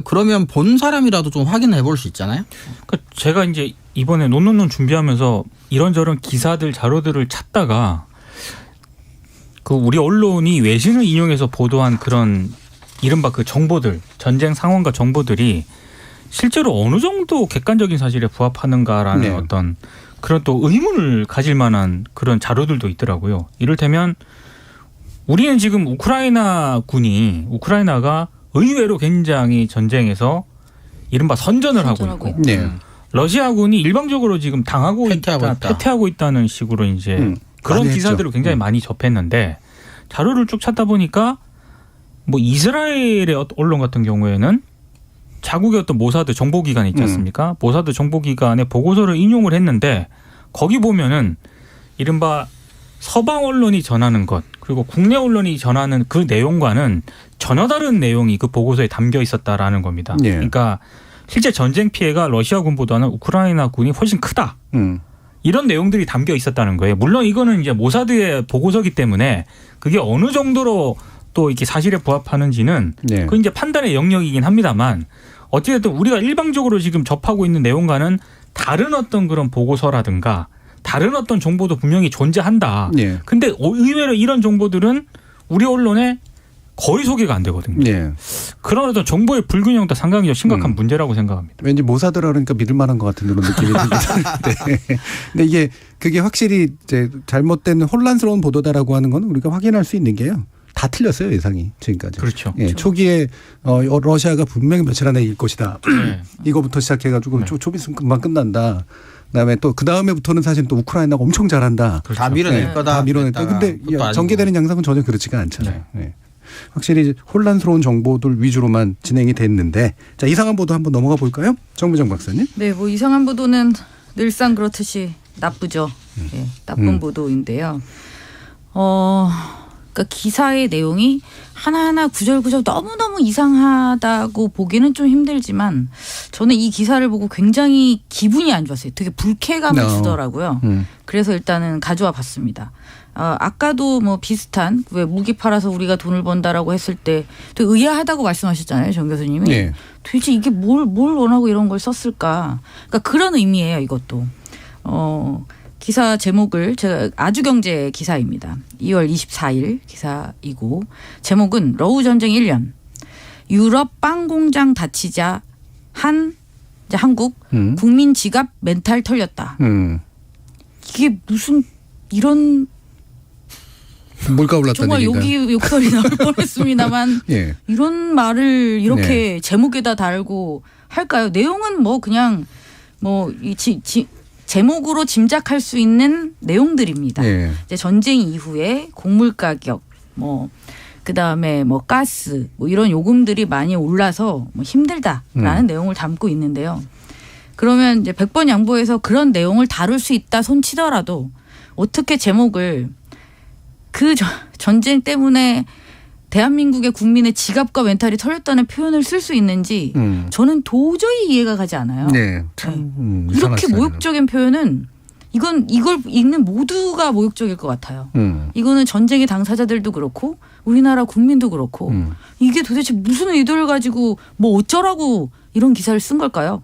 그러면 본 사람이라도 좀 확인해 볼 수 있잖아요. 그러니까 제가 이제 이번에 논논논 준비하면서 이런저런 기사들 자료들을 찾다가 그 우리 언론이 외신을 인용해서 보도한 그런 이른바 그 정보들, 전쟁 상황과 정보들이 실제로 어느 정도 객관적인 사실에 부합하는가라는 네. 어떤 그런 또 의문을 가질 만한 그런 자료들도 있더라고요. 이를테면 우리는 지금 우크라이나가 의외로 굉장히 전쟁에서 이른바 선전을 하고 있고 네. 러시아군이 일방적으로 지금 패퇴하고 있다는 식으로 이제 그런 기사들을 굉장히 많이 접했는데 자료를 쭉 찾다 보니까 뭐 이스라엘의 언론 같은 경우에는 자국의 어떤 모사드 정보기관이 있지 않습니까? 모사드 정보기관의 보고서를 인용을 했는데 거기 보면은 이른바 서방 언론이 전하는 것 그리고 국내 언론이 전하는 그 내용과는 전혀 다른 내용이 그 보고서에 담겨 있었다라는 겁니다. 네. 그러니까 실제 전쟁 피해가 러시아군보다는 우크라이나군이 훨씬 크다. 이런 내용들이 담겨 있었다는 거예요. 물론 이거는 이제 모사드의 보고서기 때문에 그게 어느 정도로 또 이렇게 사실에 부합하는지는 네. 그 이제 판단의 영역이긴 합니다만 어찌됐든 우리가 일방적으로 지금 접하고 있는 내용과는 다른 어떤 그런 보고서라든가 다른 어떤 정보도 분명히 존재한다. 네. 근데 의외로 이런 정보들은 우리 언론에 거의 소개가 안 되거든요. 네. 그런 어떤 정보의 불균형도 상당히 심각한 문제라고 생각합니다. 왠지 모사드라 그러니까 믿을 만한 것 같은 그런 느낌이 듭니다. 네. 근데 그게 확실히 이제 잘못된 혼란스러운 보도다라고 하는 건 우리가 확인할 수 있는 게요. 다 틀렸어요, 예상이 지금까지. 그렇죠. 예, 초기에 러시아가 분명히 며칠 안에 이길 것이다. 네. 이거부터 시작해가지고 좀 있으면 금방 끝난다. 그다음에 또 그 다음에부터는 사실 또 우크라이나가 엄청 잘한다. 그렇죠. 다 밀어낼 네, 거다. 다 밀어냈다. 근데 전개되는 양상은 전혀 그렇지가 않잖아요. 네. 네. 확실히 혼란스러운 정보들 위주로만 진행이 됐는데 자 이상한 보도 한번 넘어가 볼까요? 정무정 박사님. 네, 뭐 이상한 보도는 늘상 그렇듯이 나쁘죠. 예, 나쁜 보도인데요. 그러니까 기사의 내용이 하나하나 구절구절 너무너무 이상하다고 보기는 좀 힘들지만 저는 이 기사를 보고 굉장히 기분이 안 좋았어요. 되게 불쾌감을 주더라고요. 그래서 일단은 가져와 봤습니다. 아까도 뭐 비슷한 왜 무기 팔아서 우리가 돈을 번다라고 했을 때 되게 의아하다고 말씀하셨잖아요. 정 교수님이. 네. 도대체 이게 뭘 원하고 이런 걸 썼을까. 그러니까 그런 의미예요. 이것도. 기사 제목을 제가 아주경제 기사입니다. 2월 24일 기사이고 제목은 러우 전쟁 1년 유럽 빵 공장 닫히자 한국 국민 지갑 멘탈 털렸다. 이게 무슨 이런 물가 올랐다는 정말 얘기인가요? 여기 욕설이 나올 뻔했습니다만 예. 이런 말을 이렇게 제목에다 달고 할까요? 내용은 뭐 그냥 뭐 제목으로 짐작할 수 있는 내용들입니다. 예. 이제 전쟁 이후에 곡물 가격, 뭐 그다음에 뭐 가스, 뭐 이런 요금들이 많이 올라서 뭐 힘들다라는 내용을 담고 있는데요. 그러면 이제 100번 양보해서 그런 내용을 다룰 수 있다 손치더라도 어떻게 제목을 그 전쟁 때문에 대한민국의 국민의 지갑과 멘탈이 털렸다는 표현을 쓸 수 있는지 저는 도저히 이해가 가지 않아요. 네. 참 이렇게 모욕적인 표현은 이걸 읽는 모두가 모욕적일 것 같아요. 이거는 전쟁의 당사자들도 그렇고 우리나라 국민도 그렇고 이게 도대체 무슨 의도를 가지고 뭐 어쩌라고 이런 기사를 쓴 걸까요?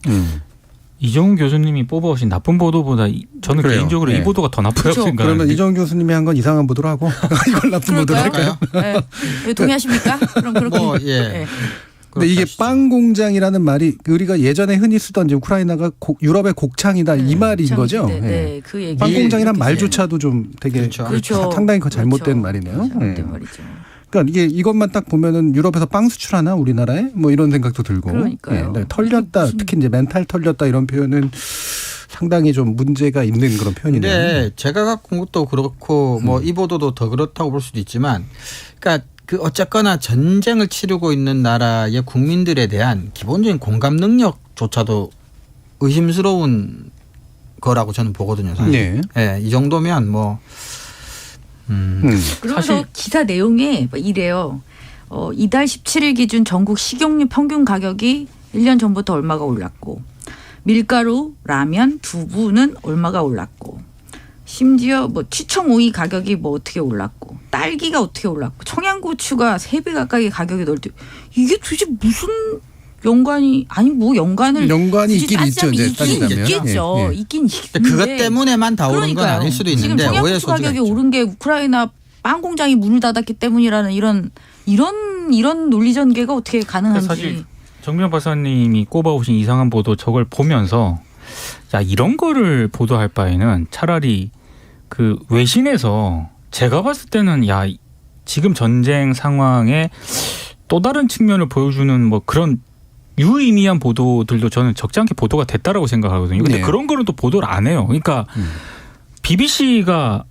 이정훈 교수님이 뽑아오신 나쁜 보도보다 저는 그래요. 개인적으로 네. 이 보도가 더 나쁘다고 그렇죠. 생각하는데. 그러면 이정훈 교수님이 한 건 이상한 보도로 하고 이걸 나쁜 보도로 할까요? 네. 동의하십니까? 그럼 그렇게. 네. 근데 이게 빵 공장이라는 말이 우리가 예전에 흔히 쓰던 이제 우크라이나가 유럽의 곡창이다 이 말인 거죠. 네, 그 얘기. 빵 공장이란 말조차도 좀 되게 그렇죠. 상당히 잘못된 그렇죠. 말이네요. 잘못된 말이죠. 그러니까 이게 이것만 딱 보면은 유럽에서 빵 수출하나 우리나라에 뭐 이런 생각도 들고. 그러니까요. 네, 털렸다 특히 이제 멘탈 털렸다 이런 표현은 상당히 좀 문제가 있는 그런 표현이네요. 근데 제가 갖고 온 것도 그렇고 뭐 이 보도도 더 그렇다고 볼 수도 있지만, 그러니까 그 어쨌거나 전쟁을 치르고 있는 나라의 국민들에 대한 기본적인 공감 능력조차도 의심스러운 거라고 저는 보거든요. 사실. 네. 네, 이 정도면 뭐. 그러면서 사실 기사 내용에 이래요. 이달 17일 기준 전국 식용유 평균 가격이 1년 전부터 얼마가 올랐고 밀가루, 라면, 두부는 얼마가 올랐고 심지어 뭐 취청 오이 가격이 뭐 어떻게 올랐고 딸기가 어떻게 올랐고 청양고추가 3배 가까이 가격이 넓대. 이게 도대체 무슨 연관이 연관이 굳이 있긴 있죠. 이제 있긴 따지자면. 있겠죠. 예, 예. 있긴 있는데 그것 때문에만 다 오른 건 아닐 수도 있는데 지금 오해 청양고추 소지가 가격이 있죠. 오른 게 우크라이나 빵 공장이 문을 닫았기 때문이라는 이런 논리 전개가 어떻게 가능한지. 사실 정명 박사님이 꼽아오신 이상한 보도 저걸 보면서 야 이런 거를 보도할 바에는 차라리 그 외신에서 제가 봤을 때는 야 지금 전쟁 상황에 또 다른 측면을 보여주는 뭐 그런 유의미한 보도들도 저는 적지 않게 보도가 됐다라고 생각하거든요. 근데 네. 그런 거는 또 보도를 안 해요. 그러니까 BBC가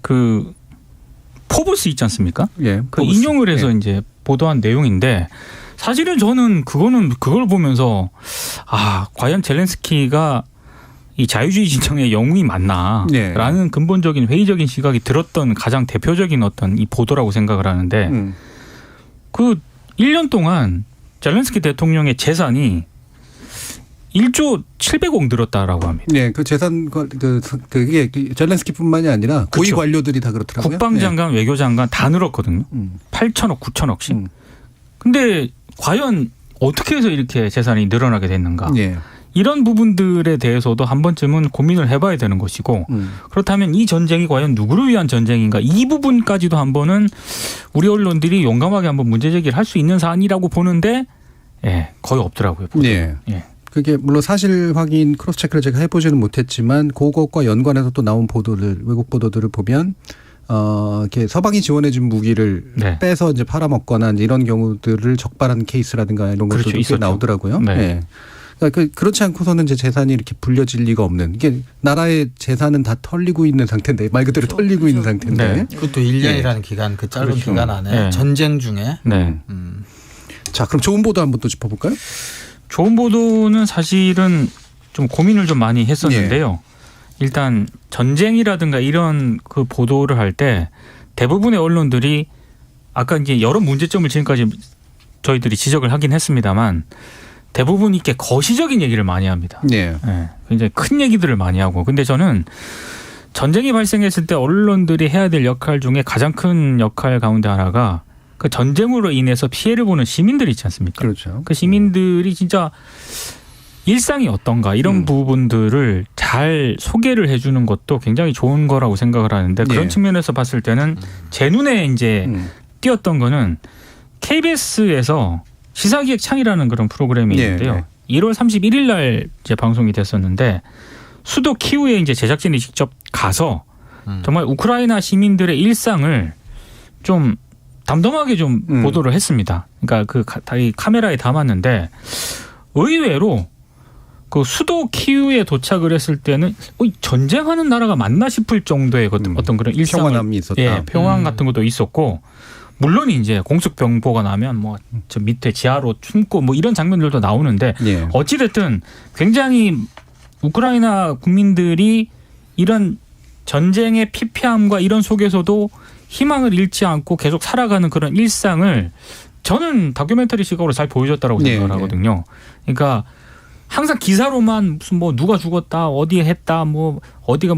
그 포브스 있지 않습니까? 예, 그 포브스. 인용을 해서 예. 이제 보도한 내용인데 사실은 저는 그걸 보면서 과연 젤렌스키가 이 자유주의 진영의 영웅이 맞나라는 네. 근본적인 회의적인 시각이 들었던 가장 대표적인 어떤 이 보도라고 생각을 하는데 그 1년 동안 젤렌스키 대통령의 재산이 1조 700억 늘었다라고 합니다. 네, 그 재산 그게 젤렌스키뿐만이 아니라 고위 그렇죠. 관료들이 다 그렇더라고요. 국방장관, 외교장관 다 늘었거든요. 8천억, 9천억씩. 근데 과연 어떻게 해서 이렇게 재산이 늘어나게 됐는가? 네. 이런 부분들에 대해서도 한 번쯤은 고민을 해봐야 되는 것이고 그렇다면 이 전쟁이 과연 누구를 위한 전쟁인가? 이 부분까지도 한 번은 우리 언론들이 용감하게 한번 문제 제기를 할 수 있는 사안이라고 보는데 거의 없더라고요. 네. 예. 그게 물론 사실 확인 크로스 체크를 제가 해보지는 못했지만 그것과 연관해서 또 나온 보도들 외국 보도들을 보면 이렇게 서방이 지원해준 무기를 네. 빼서 이제 팔아먹거나 이제 이런 경우들을 적발한 케이스라든가 이런 것들도 그렇죠. 있었죠. 나오더라고요. 네. 네. 그러니까 그렇지 않고서는 이제 재산이 이렇게 불려질 리가 없는 이게 나라의 재산은 다 털리고 있는 상태인데 말 그대로 그렇죠. 털리고 있는 그렇죠. 상태인데 네. 그것도 1년이라는 기간 그 짧은 그렇죠. 기간 안에 네. 전쟁 중에 네. 자 그럼 좋은 보도 한번 또 짚어볼까요? 좋은 보도는 사실은 좀 고민을 좀 많이 했었는데요. 일단 전쟁이라든가 이런 그 보도를 할 때 대부분의 언론들이 아까 이제 여러 문제점을 지금까지 저희들이 지적을 하긴 했습니다만 대부분 이렇게 거시적인 얘기를 많이 합니다. 네. 네, 굉장히 큰 얘기들을 많이 하고. 근데 저는 전쟁이 발생했을 때 언론들이 해야 될 역할 중에 가장 큰 역할 가운데 하나가 그 전쟁으로 인해서 피해를 보는 시민들 있지 않습니까? 그렇죠. 그 시민들이 진짜 일상이 어떤가 이런 부분들을 잘 소개를 해주는 것도 굉장히 좋은 거라고 생각을 하는데 그런 예. 측면에서 봤을 때는 제 눈에 이제 띄었던 거는 KBS에서 시사기획 창이라는 그런 프로그램이 있는데요. 1월 31일 날 이제 방송이 됐었는데 수도 키우에 이제 제작진이 직접 가서 정말 우크라이나 시민들의 일상을 좀 담담하게 좀 보도를 했습니다. 그러니까 그 카메라에 담았는데 의외로 그 수도 키우에 도착을 했을 때는 전쟁하는 나라가 맞나 싶을 정도의 어떤 그런 일상을 평화남이 있었다. 예, 평화 같은 것도 있었고 물론 이제 공습 경보가 나면 뭐 저 밑에 지하로 숨고 뭐 이런 장면들도 나오는데 예. 어찌 됐든 굉장히 우크라이나 국민들이 이런 전쟁의 피폐함과 이런 속에서도 희망을 잃지 않고 계속 살아가는 그런 일상을 저는 다큐멘터리 시각으로 잘 보여줬다고 생각을 하거든요. 그러니까 항상 기사로만 무슨 뭐 누가 죽었다, 어디에 했다, 뭐 어디가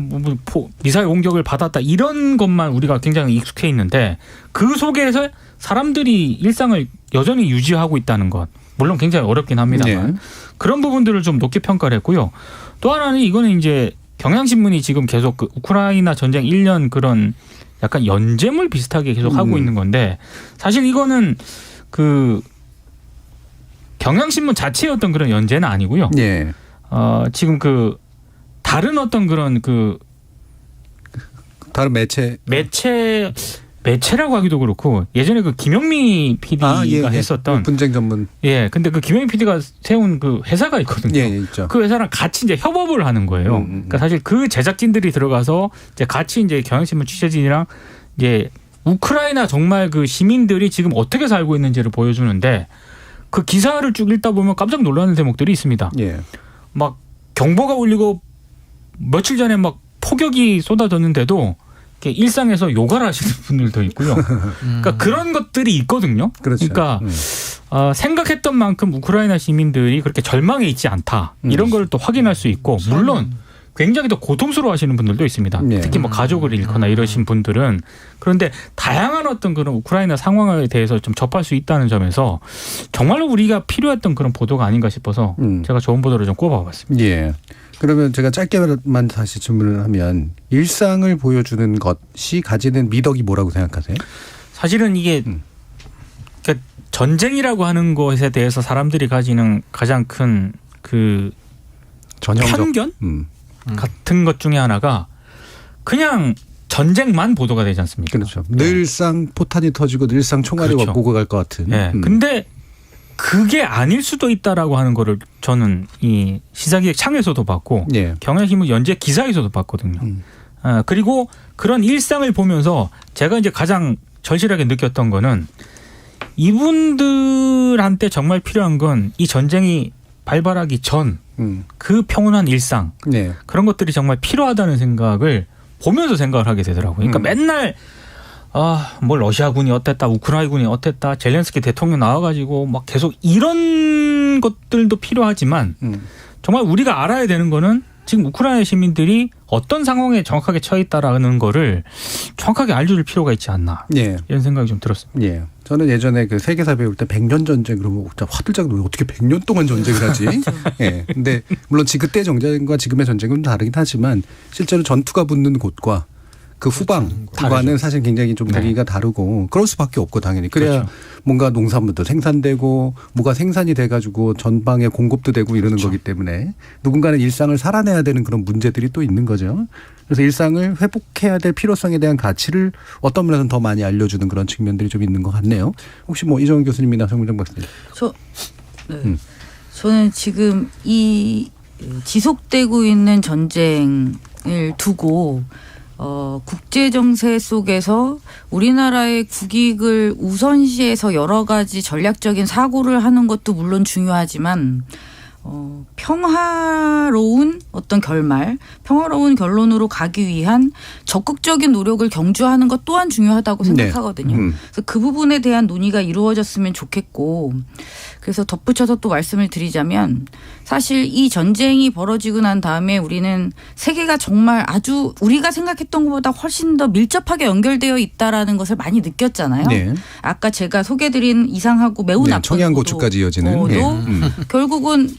미사일 공격을 받았다 이런 것만 우리가 굉장히 익숙해 있는데 그 속에서 사람들이 일상을 여전히 유지하고 있다는 것. 물론 굉장히 어렵긴 합니다만 네. 그런 부분들을 좀 높게 평가를 했고요. 또 하나는 이거는 이제 경향신문이 지금 계속 그 우크라이나 전쟁 1년 그런 약간 연재물 비슷하게 계속 하고 있는 건데 사실 이거는 그 경향신문 자체의 어떤 그런 연재는 아니고요. 네. 지금 그 다른 어떤 그런 그 다른 매체라고 하기도 그렇고 예전에 그 김영미 PD가 했었던 분쟁 전문. 예, 근데 그 김영미 PD가 세운 그 회사가 있거든요. 예, 있죠. 그 회사랑 같이 이제 협업을 하는 거예요. 그러니까 사실 그 제작진들이 들어가서 이제 같이 이제 경향신문 취재진이랑 이제 우크라이나 정말 그 시민들이 지금 어떻게 살고 있는지를 보여주는데 그 기사를 쭉 읽다 보면 깜짝 놀라는 대목들이 있습니다. 예. 막 경보가 울리고 며칠 전에 막 폭격이 쏟아졌는데도 이렇게 일상에서 요가를 하시는 분들도 있고요. 그러니까 그런 것들이 있거든요. 그렇죠. 그러니까 생각했던 만큼 우크라이나 시민들이 그렇게 절망에 있지 않다. 이런 걸 또 확인할 수 있고 물론 굉장히 더 고통스러워하시는 분들도 있습니다. 네. 특히 뭐 가족을 잃거나 이러신 분들은 그런데 다양한 어떤 그런 우크라이나 상황에 대해서 좀 접할 수 있다는 점에서 정말로 우리가 필요했던 그런 보도가 아닌가 싶어서 제가 좋은 보도를 좀 꼽아봤습니다. 예. 그러면 제가 짧게만 다시 질문을 하면 일상을 보여주는 것이 가지는 미덕이 뭐라고 생각하세요? 사실은 이게 그러니까 전쟁이라고 하는 것에 대해서 사람들이 가지는 가장 큰 그 편견 같은 것 중에 하나가 그냥 전쟁만 보도가 되지 않습니까? 그렇죠. 늘상 포탄이 터지고 늘상 총알이 그렇죠. 오고 갈 것 같은. 네. 근데 그게 아닐 수도 있다라고 하는 거를 저는 이 시사기획 창에서도 봤고 예. 경향신문 연재 기사에서도 봤거든요. 그리고 그런 일상을 보면서 제가 이제 가장 절실하게 느꼈던 거는 이분들한테 정말 필요한 건 이 전쟁이 발발하기 전 그 평온한 일상 네. 그런 것들이 정말 필요하다는 생각을 보면서 생각을 하게 되더라고요. 그러니까 맨날 뭐 러시아군이 어땠다, 우크라이나군이 어땠다, 젤렌스키 대통령 나와가지고 막 계속 이런 것들도 필요하지만 정말 우리가 알아야 되는 거는 지금 우크라이나 시민들이 어떤 상황에 정확하게 처해 있다라는 거를 정확하게 알려줄 필요가 있지 않나 예. 이런 생각이 좀 들었습니다. 예. 저는 예전에 그 세계사 배울 때 100년 전쟁 그러면 진짜 화들짝 놀고 어떻게 100년 동안 전쟁을 하지? 예. 근데 물론 그때 전쟁과 지금의 전쟁은 다르긴 하지만 실제로 전투가 붙는 곳과 그 후방과는 사실 굉장히 좀 분위기가 다르고 그럴 수밖에 없고 당연히 그래야 그렇죠. 뭔가 농산물도 생산되고 뭐가 생산이 돼가지고 전방에 공급도 되고 이러는 거기 때문에 누군가는 일상을 살아내야 되는 그런 문제들이 또 있는 거죠. 그래서 일상을 회복해야 될 필요성에 대한 가치를 어떤 면에서는 더 많이 알려주는 그런 측면들이 좀 있는 것 같네요. 혹시 뭐 이정훈 교수님이나 정문정 박사님. 저는 지금 이 지속되고 있는 전쟁을 두고 국제 정세 속에서 우리나라의 국익을 우선시해서 여러 가지 전략적인 사고를 하는 것도 물론 중요하지만 평화로운 어떤 평화로운 결론으로 가기 위한 적극적인 노력을 경주하는 것 또한 중요하다고 생각하거든요. 그래서 그 부분에 대한 논의가 이루어졌으면 좋겠고 그래서 덧붙여서 또 말씀을 드리자면 사실 이 전쟁이 벌어지고 난 다음에 우리는 세계가 정말 아주 우리가 생각했던 것보다 훨씬 더 밀접하게 연결되어 있다라는 것을 많이 느꼈잖아요. 네. 아까 제가 소개드린 이상하고 매우 나쁜 청양고추까지 이어지는. 결국은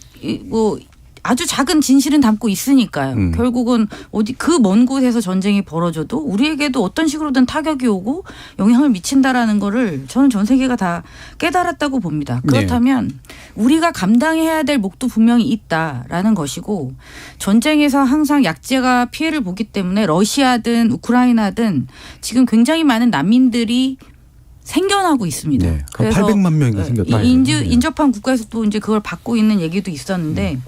뭐 아주 작은 진실은 담고 있으니까요. 결국은 어디 그 먼 곳에서 전쟁이 벌어져도 우리에게도 어떤 식으로든 타격이 오고 영향을 미친다라는 거를 저는 전 세계가 다 깨달았다고 봅니다. 그렇다면 우리가 감당해야 될 몫도 분명히 있다라는 것이고 전쟁에서 항상 약자가 피해를 보기 때문에 러시아든 우크라이나든 지금 굉장히 많은 난민들이 생겨나고 있습니다. 네. 그래서 800만 명이 생겼다. 인접한 국가에서 또 이제 그걸 받고 있는 얘기도 있었는데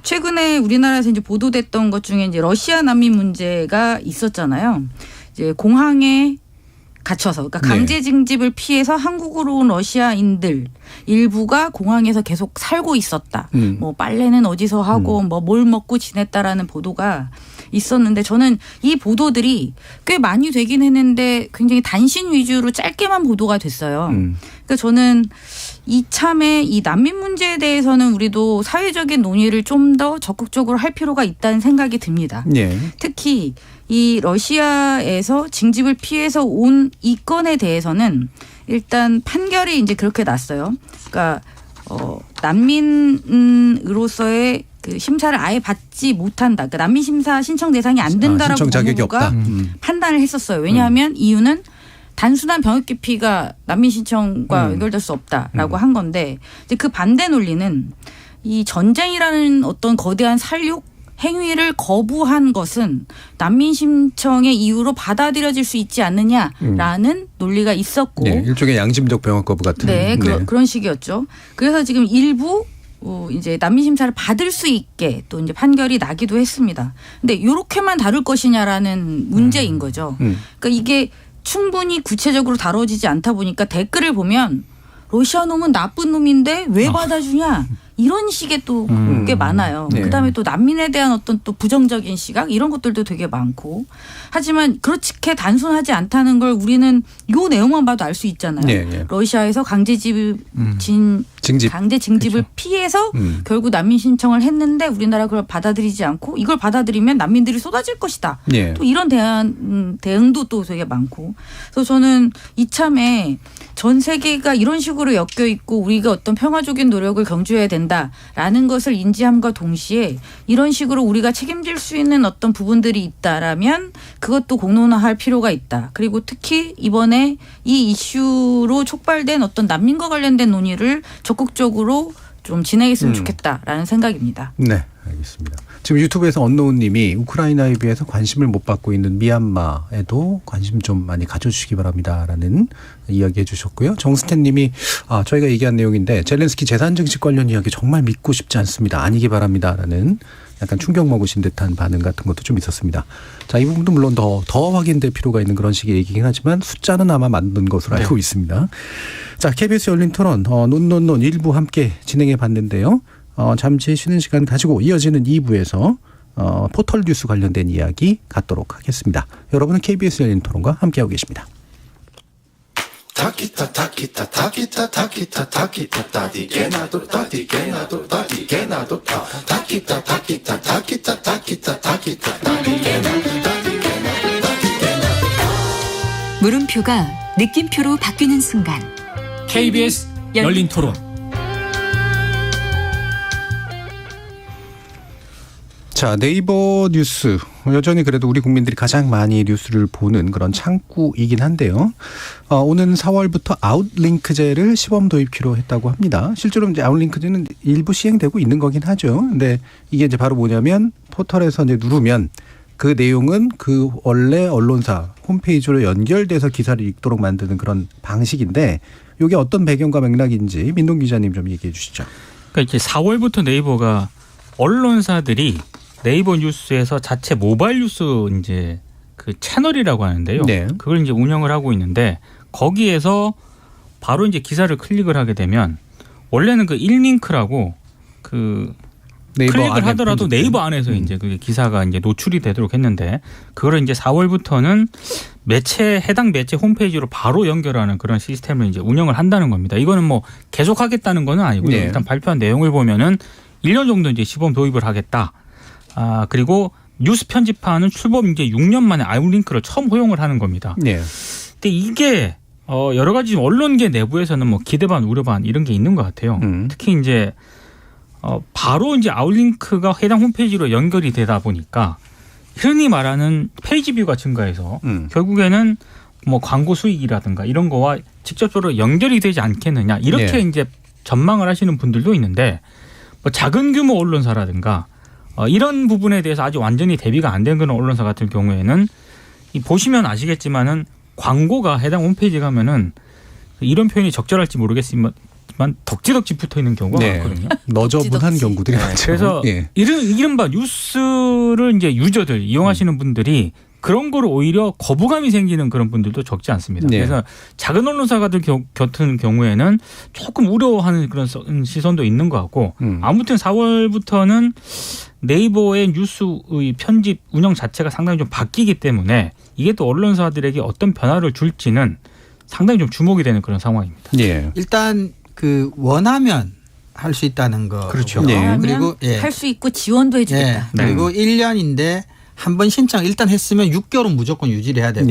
최근에 우리나라에서 이제 보도됐던 것 중에 이제 러시아 난민 문제가 있었잖아요. 이제 공항에 갇혀서 그러니까 강제 징집을 피해서 한국으로 온 러시아인들 일부가 공항에서 계속 살고 있었다. 뭐 빨래는 어디서 하고 뭐 뭘 먹고 지냈다라는 보도가 있었는데 저는 이 보도들이 꽤 많이 되긴 했는데 굉장히 단신 위주로 짧게만 보도가 됐어요. 그러니까 저는 이참에 이 난민 문제에 대해서는 우리도 사회적인 논의를 좀 더 적극적으로 할 필요가 있다는 생각이 듭니다. 네. 특히 이 러시아에서 징집을 피해서 온 이 건에 대해서는 일단 판결이 이제 그렇게 났어요. 그러니까 난민으로서의 그 심사를 아예 받지 못한다. 그러니까 난민 심사 신청 대상이 안 된다라고 신청 자격이 법무부가 없다. 판단을 했었어요. 왜냐하면 이유는 단순한 병역 기피가 난민 신청과 연결될 수 없다라고 한 건데 이제 그 반대 논리는 이 전쟁이라는 어떤 거대한 살육 행위를 거부한 것은 난민 신청의 이유로 받아들여질 수 있지 않느냐라는 논리가 있었고 네, 일종의 양심적 병역 거부 같은. 네, 그런 식이었죠. 그래서 지금 일부 이제 난민 심사를 받을 수 있게 또 이제 판결이 나기도 했습니다. 근데 이렇게만 다룰 것이냐라는 문제인 거죠. 그러니까 이게 충분히 구체적으로 다뤄지지 않다 보니까 댓글을 보면 러시아 놈은 나쁜 놈인데 왜 받아주냐 이런 식의 또 꽤 많아요. 네. 그다음에 또 난민에 대한 어떤 또 부정적인 시각 이런 것들도 되게 많고 하지만 그렇게 단순하지 않다는 걸 우리는 요 내용만 봐도 알 수 있잖아요. 네, 네. 러시아에서 강제 징집을 그렇죠. 피해서 결국 난민 신청을 했는데 우리나라 그걸 받아들이지 않고 이걸 받아들이면 난민들이 쏟아질 것이다. 네. 또 이런 대응도 또 되게 많고. 그래서 저는 이참에 전 세계가 이런 식으로 엮여 있고 우리가 어떤 평화적인 노력을 경주해야 된다라는 것을 인지함과 동시에 이런 식으로 우리가 책임질 수 있는 어떤 부분들이 있다라면 그것도 공론화할 필요가 있다. 그리고 특히 이번에 이 이슈로 촉발된 어떤 난민과 관련된 논의를 적극적으로 좀 진행했으면 좋겠다라는 생각입니다. 네, 알겠습니다. 지금 유튜브에서 언노운 님이 우크라이나에 비해서 관심을 못 받고 있는 미얀마에도 관심 좀 많이 가져주시기 바랍니다라는 이야기 해주셨고요. 정스텐 님이 저희가 얘기한 내용인데 젤렌스키 재산 증식 관련 이야기 정말 믿고 싶지 않습니다. 아니기 바랍니다라는 약간 충격 먹으신 듯한 반응 같은 것도 좀 있었습니다. 자, 이 부분도 물론 더 확인될 필요가 있는 그런 식의 얘기긴 하지만 숫자는 아마 맞는 것으로 알고 있습니다. 자, KBS 열린 토론 논논논 일부 함께 진행해 봤는데요. 잠시 쉬는 시간 가지고 이어지는 2부에서 포털 뉴스 관련된 이야기 갖도록 하겠습니다. 여러분은 KBS 열린 토론과 함께하고 계십니다. 물음표가 느낌표로 바뀌는 순간 KBS 열린 토론. 자, 네이버 뉴스 여전히 그래도 우리 국민들이 가장 많이 뉴스를 보는 그런 창구이긴 한데요. 오는 4월부터 아웃링크제를 시범 도입키로 했다고 합니다. 실제로 이제 아웃링크제는 일부 시행되고 있는 거긴 하죠. 근데 이게 이제 바로 뭐냐면 포털에서 이제 누르면 그 내용은 그 원래 언론사 홈페이지로 연결돼서 기사를 읽도록 만드는 그런 방식인데 이게 어떤 배경과 맥락인지 민동 기자님 좀 얘기해 주시죠. 그러니까 이제 4월부터 네이버가 언론사들이 네이버 뉴스에서 자체 모바일 뉴스 이제 그 채널이라고 하는데요. 네. 그걸 이제 운영을 하고 있는데 거기에서 바로 이제 기사를 클릭을 하게 되면 원래는 그 1링크라고 그 클릭을 하더라도 네이버 안에서 이제 그 기사가 이제 노출이 되도록 했는데 그거를 이제 4월부터는 해당 매체 홈페이지로 바로 연결하는 그런 시스템을 이제 운영을 한다는 겁니다. 이거는 뭐 계속 하겠다는 건 아니고요. 네. 일단 발표한 내용을 보면은 1년 정도 이제 시범 도입을 하겠다. 그리고 뉴스 편집하는 출범 이제 6년 만에 아웃링크를 처음 허용을 하는 겁니다. 네. 근데 이게 여러 가지 언론계 내부에서는 뭐 기대 반 우려 반 이런 게 있는 것 같아요. 특히 이제 바로 이제 아웃링크가 해당 홈페이지로 연결이 되다 보니까 흔히 말하는 페이지 뷰가 증가해서 결국에는 뭐 광고 수익이라든가 이런 거와 직접적으로 연결이 되지 않겠느냐 이렇게 네. 이제 전망을 하시는 분들도 있는데 뭐 작은 규모 언론사라든가 이런 부분에 대해서 아직 완전히 대비가 안 된 그런 언론사 같은 경우에는 보시면 아시겠지만은 광고가 해당 홈페이지 가면은 이런 표현이 적절할지 모르겠지만 덕지덕지 붙어 있는 경우가 많거든요. 너저분한 경우들이 많죠. 그래서 이른바 뉴스를 이제 유저들 이용하시는 분들이 그런 거를 오히려 거부감이 생기는 그런 분들도 적지 않습니다. 네. 그래서 작은 언론사들 같은 경우에는 조금 우려하는 그런 시선도 있는 것 같고 아무튼 4월부터는 네이버의 뉴스의 편집 운영 자체가 상당히 좀 바뀌기 때문에 이게 또 언론사들에게 어떤 변화를 줄지는 상당히 좀 주목이 되는 그런 상황입니다. 예. 일단 그 원하면 할 수 있다는 거. 그렇죠. 원하면 그리고 할 수 있고 지원도 해주겠다. 그리고 1년인데 한 번 신청 일단 했으면 6개월은 무조건 유지를 해야 되고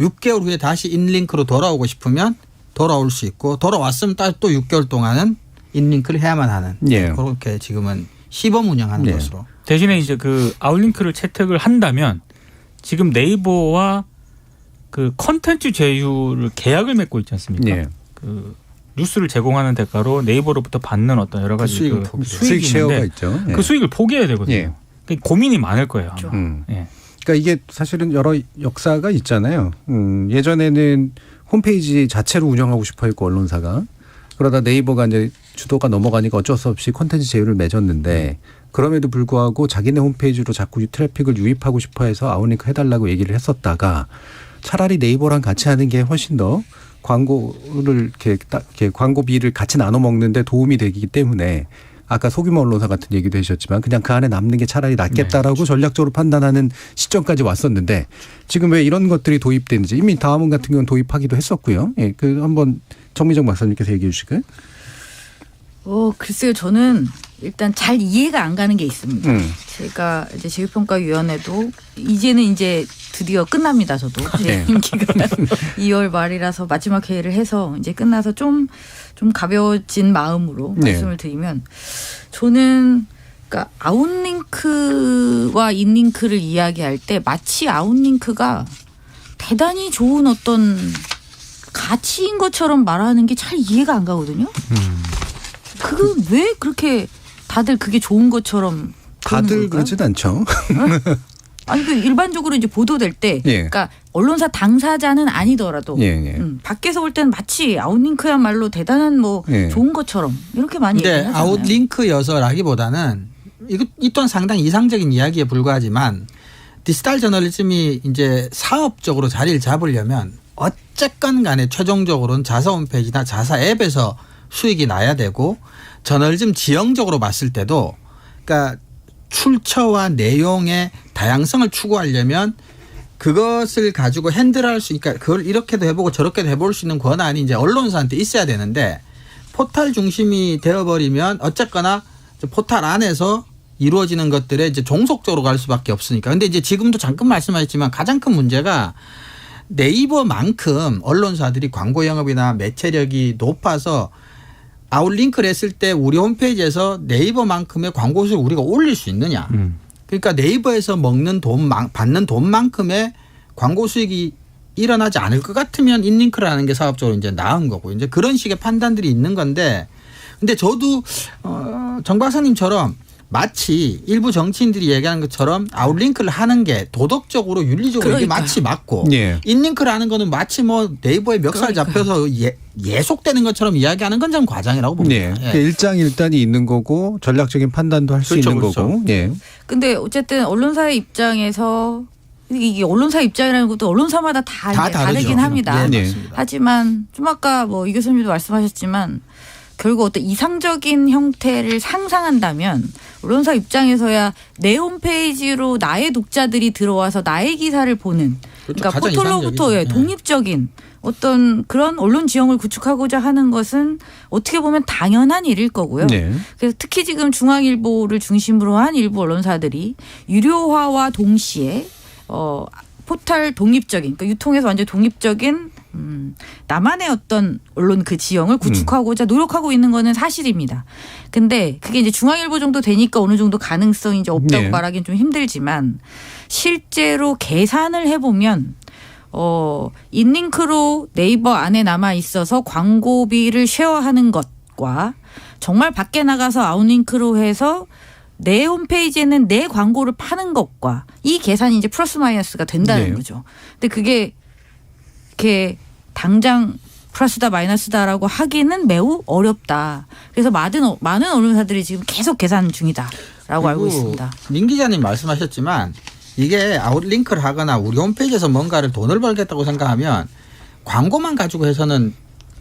6개월 후에 다시 인링크로 돌아오고 싶으면 돌아올 수 있고 돌아왔으면 또 6개월 동안은 인링크를 해야만 하는 그렇게 지금은 시범 운영하는 것으로. 대신에 이제 그 아웃링크를 채택을 한다면 지금 네이버와 그 컨텐츠 제휴를 계약을 맺고 있지 않습니까? 그 뉴스를 제공하는 대가로 네이버로부터 받는 어떤 여러 가지 수익 쉐어가 있죠. 그 수익을 포기해야 되거든요. 그러니까 고민이 많을 거예요. 그렇죠. 그러니까 이게 사실은 여러 역사가 있잖아요. 예전에는 홈페이지 자체로 운영하고 싶어 했고 언론사가 그러다 네이버가 이제 주도가 넘어가니까 어쩔 수 없이 콘텐츠 제휴를 맺었는데 그럼에도 불구하고 자기네 홈페이지로 자꾸 트래픽을 유입하고 싶어 해서 아웃링크 해달라고 얘기를 했었다가 차라리 네이버랑 같이 하는 게 훨씬 더 광고를 이렇게 광고비를 같이 나눠 먹는데 도움이 되기 때문에 아까 소규모 언론사 같은 얘기도 해주셨지만 그냥 그 안에 남는 게 차라리 낫겠다라고 전략적으로 판단하는 시점까지 왔었는데 지금 왜 이런 것들이 도입되는지 이미 다음원 같은 경우는 도입하기도 했었고요. 예, 그 한번 정미정 박사님께서 얘기해 주실까요? 글쎄요. 저는 일단 잘 이해가 안 가는 게 있습니다. 제가 이제 제휴평가위원회도 이제는 이제 드디어 끝납니다. 저도 제 임기가 2월 말이라서 마지막 회의를 해서 이제 끝나서 좀 가벼워진 마음으로 말씀을 드리면 저는 그러니까 아웃링크와 인링크를 이야기할 때 마치 아웃링크가 대단히 좋은 어떤 가치인 것처럼 말하는 게 잘 이해가 안 가거든요. 그거 왜 그렇게 다들 그게 좋은 것처럼 다들 그러진 않죠. 아니 그 일반적으로 이제 보도될 때, 그러니까 언론사 당사자는 아니더라도 밖에서 볼 때는 마치 아웃링크야말로 대단한 뭐 좋은 것처럼 이렇게 많이 얘기하잖아요. 근데 아웃링크여서라기보다는 이 또한 상당히 이상적인 이야기에 불과하지만 디지털 저널리즘이 이제 사업적으로 자리를 잡으려면 어쨌건 간에 최종적으로는 자사 홈페이지나 자사 앱에서 수익이 나야 되고 저널리즘 지형적으로 봤을 때도 그러니까 출처와 내용의 다양성을 추구하려면 그것을 가지고 핸들할 수 그러니까 그걸 이렇게도 해보고 저렇게도 해볼 수 있는 권한이 이제 언론사한테 있어야 되는데 포털 중심이 되어버리면 어쨌거나 포털 안에서 이루어지는 것들에 이제 종속적으로 갈 수밖에 없으니까. 근데 이제 지금도 잠깐 말씀하셨지만 가장 큰 문제가 네이버만큼 언론사들이 광고 영업이나 매체력이 높아서 아웃링크를 했을 때 우리 홈페이지에서 네이버만큼의 광고 수익을 우리가 올릴 수 있느냐. 그러니까 네이버에서 먹는 돈, 받는 돈만큼의 광고 수익이 일어나지 않을 것 같으면 인링크를 하는 게 사업적으로 이제 나은 거고 이제 그런 식의 판단들이 있는 건데 근데 저도 정 박사님처럼 마치 일부 정치인들이 얘기하는 것처럼 아웃링크를 하는 게 도덕적으로 윤리적으로 이게 마치 맞고 인링크를 하는 거는 마치 뭐 네이버에 멱살 잡혀서 예속되는 것처럼 이야기하는 건 좀 과장이라고 봅니다. 일장일단이 있는 거고 전략적인 판단도 할 수 있는 거고. 근데 어쨌든 언론사의 입장에서 이게 언론사 입장이라는 것도 언론사마다 다 다르긴 합니다. 하지만 좀 아까 뭐 이 교수님도 말씀하셨지만 결국 어떤 이상적인 형태를 상상한다면 언론사 입장에서야 내 홈페이지로 나의 독자들이 들어와서 나의 기사를 보는 그러니까 포털로부터 독립적인 어떤 그런 언론 지형을 구축하고자 하는 것은 어떻게 보면 당연한 일일 거고요. 그래서 특히 지금 중앙일보를 중심으로 한 일부 언론사들이 유료화와 동시에 포털 독립적인 그러니까 유통에서 완전 독립적인 나만의 어떤 언론 그 지형을 구축하고자 노력하고 있는 거는 사실입니다. 근데 그게 이제 중앙일보 정도 되니까 어느 정도 가능성이 이제 없다고 말하기는 좀 힘들지만 실제로 계산을 해보면 인링크로 네이버 안에 남아 있어서 광고비를 쉐어하는 것과 정말 밖에 나가서 아웃링크로 해서 내 홈페이지에는 내 광고를 파는 것과 이 계산이 이제 플러스 마이너스가 된다는 거죠. 근데 그게 이렇게 당장 플러스다 마이너스다라고 하기는 매우 어렵다. 그래서 많은 언론사들이 지금 계속 계산 중이다라고 알고 있습니다. 민 기자님 말씀하셨지만 이게 아웃링크를 하거나 우리 홈페이지에서 뭔가를 돈을 벌겠다고 생각하면 광고만 가지고 해서는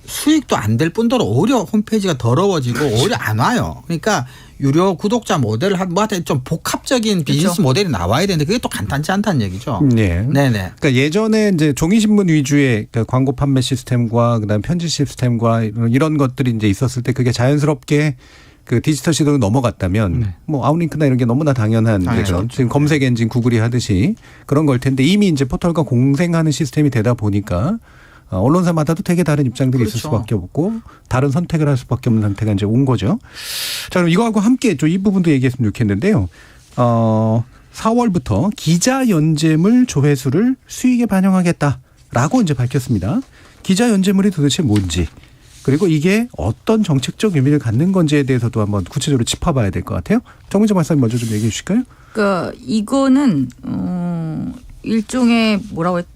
수익도 안 될 뿐더러 오히려 홈페이지가 더러워지고 오히려 안 와요. 그러니까 유료 구독자 모델을 뭐한테 좀 복합적인 비즈니스 모델이 나와야 되는데 그게 또 간단치 않다는 얘기죠. 네. 네네. 그러니까 예전에 이제 종이신문 위주의 그 광고 판매 시스템과 그다음 편집 시스템과 이런 것들이 이제 있었을 때 그게 자연스럽게 그 디지털 시대로 넘어갔다면 뭐 아웃링크나 이런 게 너무나 당연한 그런 지금 검색 엔진 구글이 하듯이 그런 걸 텐데 이미 이제 포털과 공생하는 시스템이 되다 보니까 언론사마다도 되게 다른 입장들이 있을 수밖에 없고 다른 선택을 할 수밖에 없는 상태가 이제 온 거죠. 자, 그럼 이거하고 함께 좀 이 부분도 얘기했으면 좋겠는데요. 4월부터 기자 연재물 조회수를 수익에 반영하겠다라고 이제 밝혔습니다. 기자 연재물이 도대체 뭔지 그리고 이게 어떤 정책적 의미를 갖는 건지에 대해서도 한번 구체적으로 짚어봐야 될 것 같아요. 정민정 박사님 먼저 좀 얘기해 주실까요? 그러니까 이거는 일종의 뭐라고 했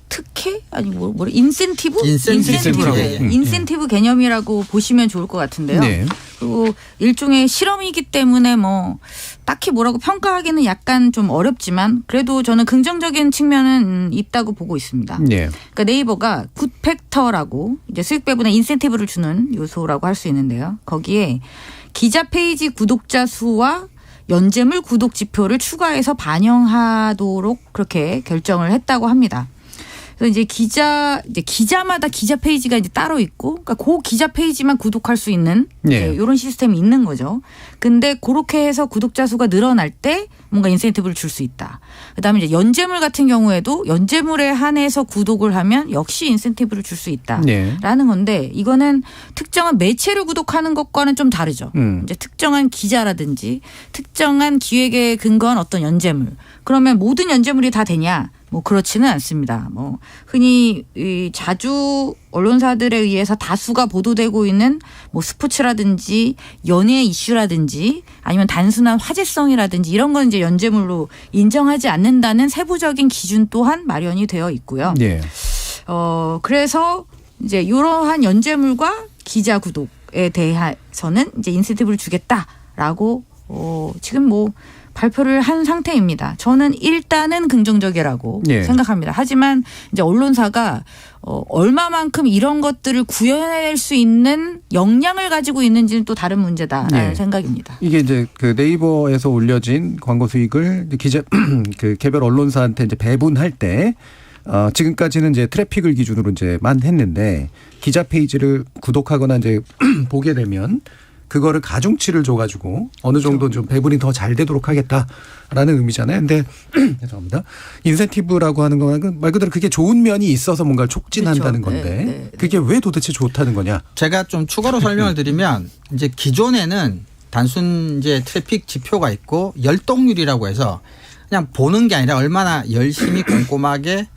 특혜 아니 뭐 인센티브 인센티브 개념이라고 보시면 좋을 것 같은데요. 네. 그리고 일종의 실험이기 때문에 뭐 딱히 뭐라고 평가하기는 약간 좀 어렵지만 그래도 저는 긍정적인 측면은 있다고 보고 있습니다. 네. 그러니까 네이버가 굿팩터라고 이제 수익 배분에 인센티브를 주는 요소라고 할 수 있는데요. 거기에 기자 페이지 구독자 수와 연재물 구독 지표를 추가해서 반영하도록 그렇게 결정을 했다고 합니다. 그래서 이제 기자마다 기자 페이지가 이제 따로 있고, 그러니까 그 기자 페이지만 구독할 수 있는 이런 시스템이 있는 거죠. 근데 그렇게 해서 구독자 수가 늘어날 때 뭔가 인센티브를 줄 수 있다. 그다음에 이제 연재물 같은 경우에도 연재물에 한해서 구독을 하면 역시 인센티브를 줄 수 있다라는 건데 이거는 특정한 매체를 구독하는 것과는 좀 다르죠. 이제 특정한 기자라든지 특정한 기획에 근거한 어떤 연재물. 그러면 모든 연재물이 다 되냐? 뭐 그렇지는 않습니다. 뭐 흔히 자주 언론사들에 의해서 다수가 보도되고 있는 뭐 스포츠라든지 연예 이슈라든지 아니면 단순한 화제성이라든지 이런 건 이제 연재물로 인정하지 않는다는 세부적인 기준 또한 마련이 되어 있고요. 네. 그래서 이제 이러한 연재물과 기자 구독에 대해서는 이제 인센티브를 주겠다라고 지금 뭐 발표를 한 상태입니다. 저는 일단은 긍정적이라고 생각합니다. 하지만 이제 언론사가 얼마만큼 이런 것들을 구현해낼 수 있는 역량을 가지고 있는지는 또 다른 문제다라는 생각입니다. 이게 이제 그 네이버에서 올려진 광고 수익을 기자 그 개별 언론사한테 이제 배분할 때 지금까지는 이제 트래픽을 기준으로 이제만 했는데 기자 페이지를 구독하거나 이제 보게 되면 그거를 가중치를 줘가지고 어느 정도 좀 배분이 더 잘 되도록 하겠다라는 의미잖아요. 근데 죄송합니다. 인센티브라고 하는 건 말 그대로 그게 좋은 면이 있어서 뭔가를 촉진한다는 건데 그게 왜 도대체 좋다는 거냐? 제가 좀 추가로 설명을 드리면 이제 기존에는 단순 이제 트래픽 지표가 있고 열독률이라고 해서 그냥 보는 게 아니라 얼마나 열심히 꼼꼼하게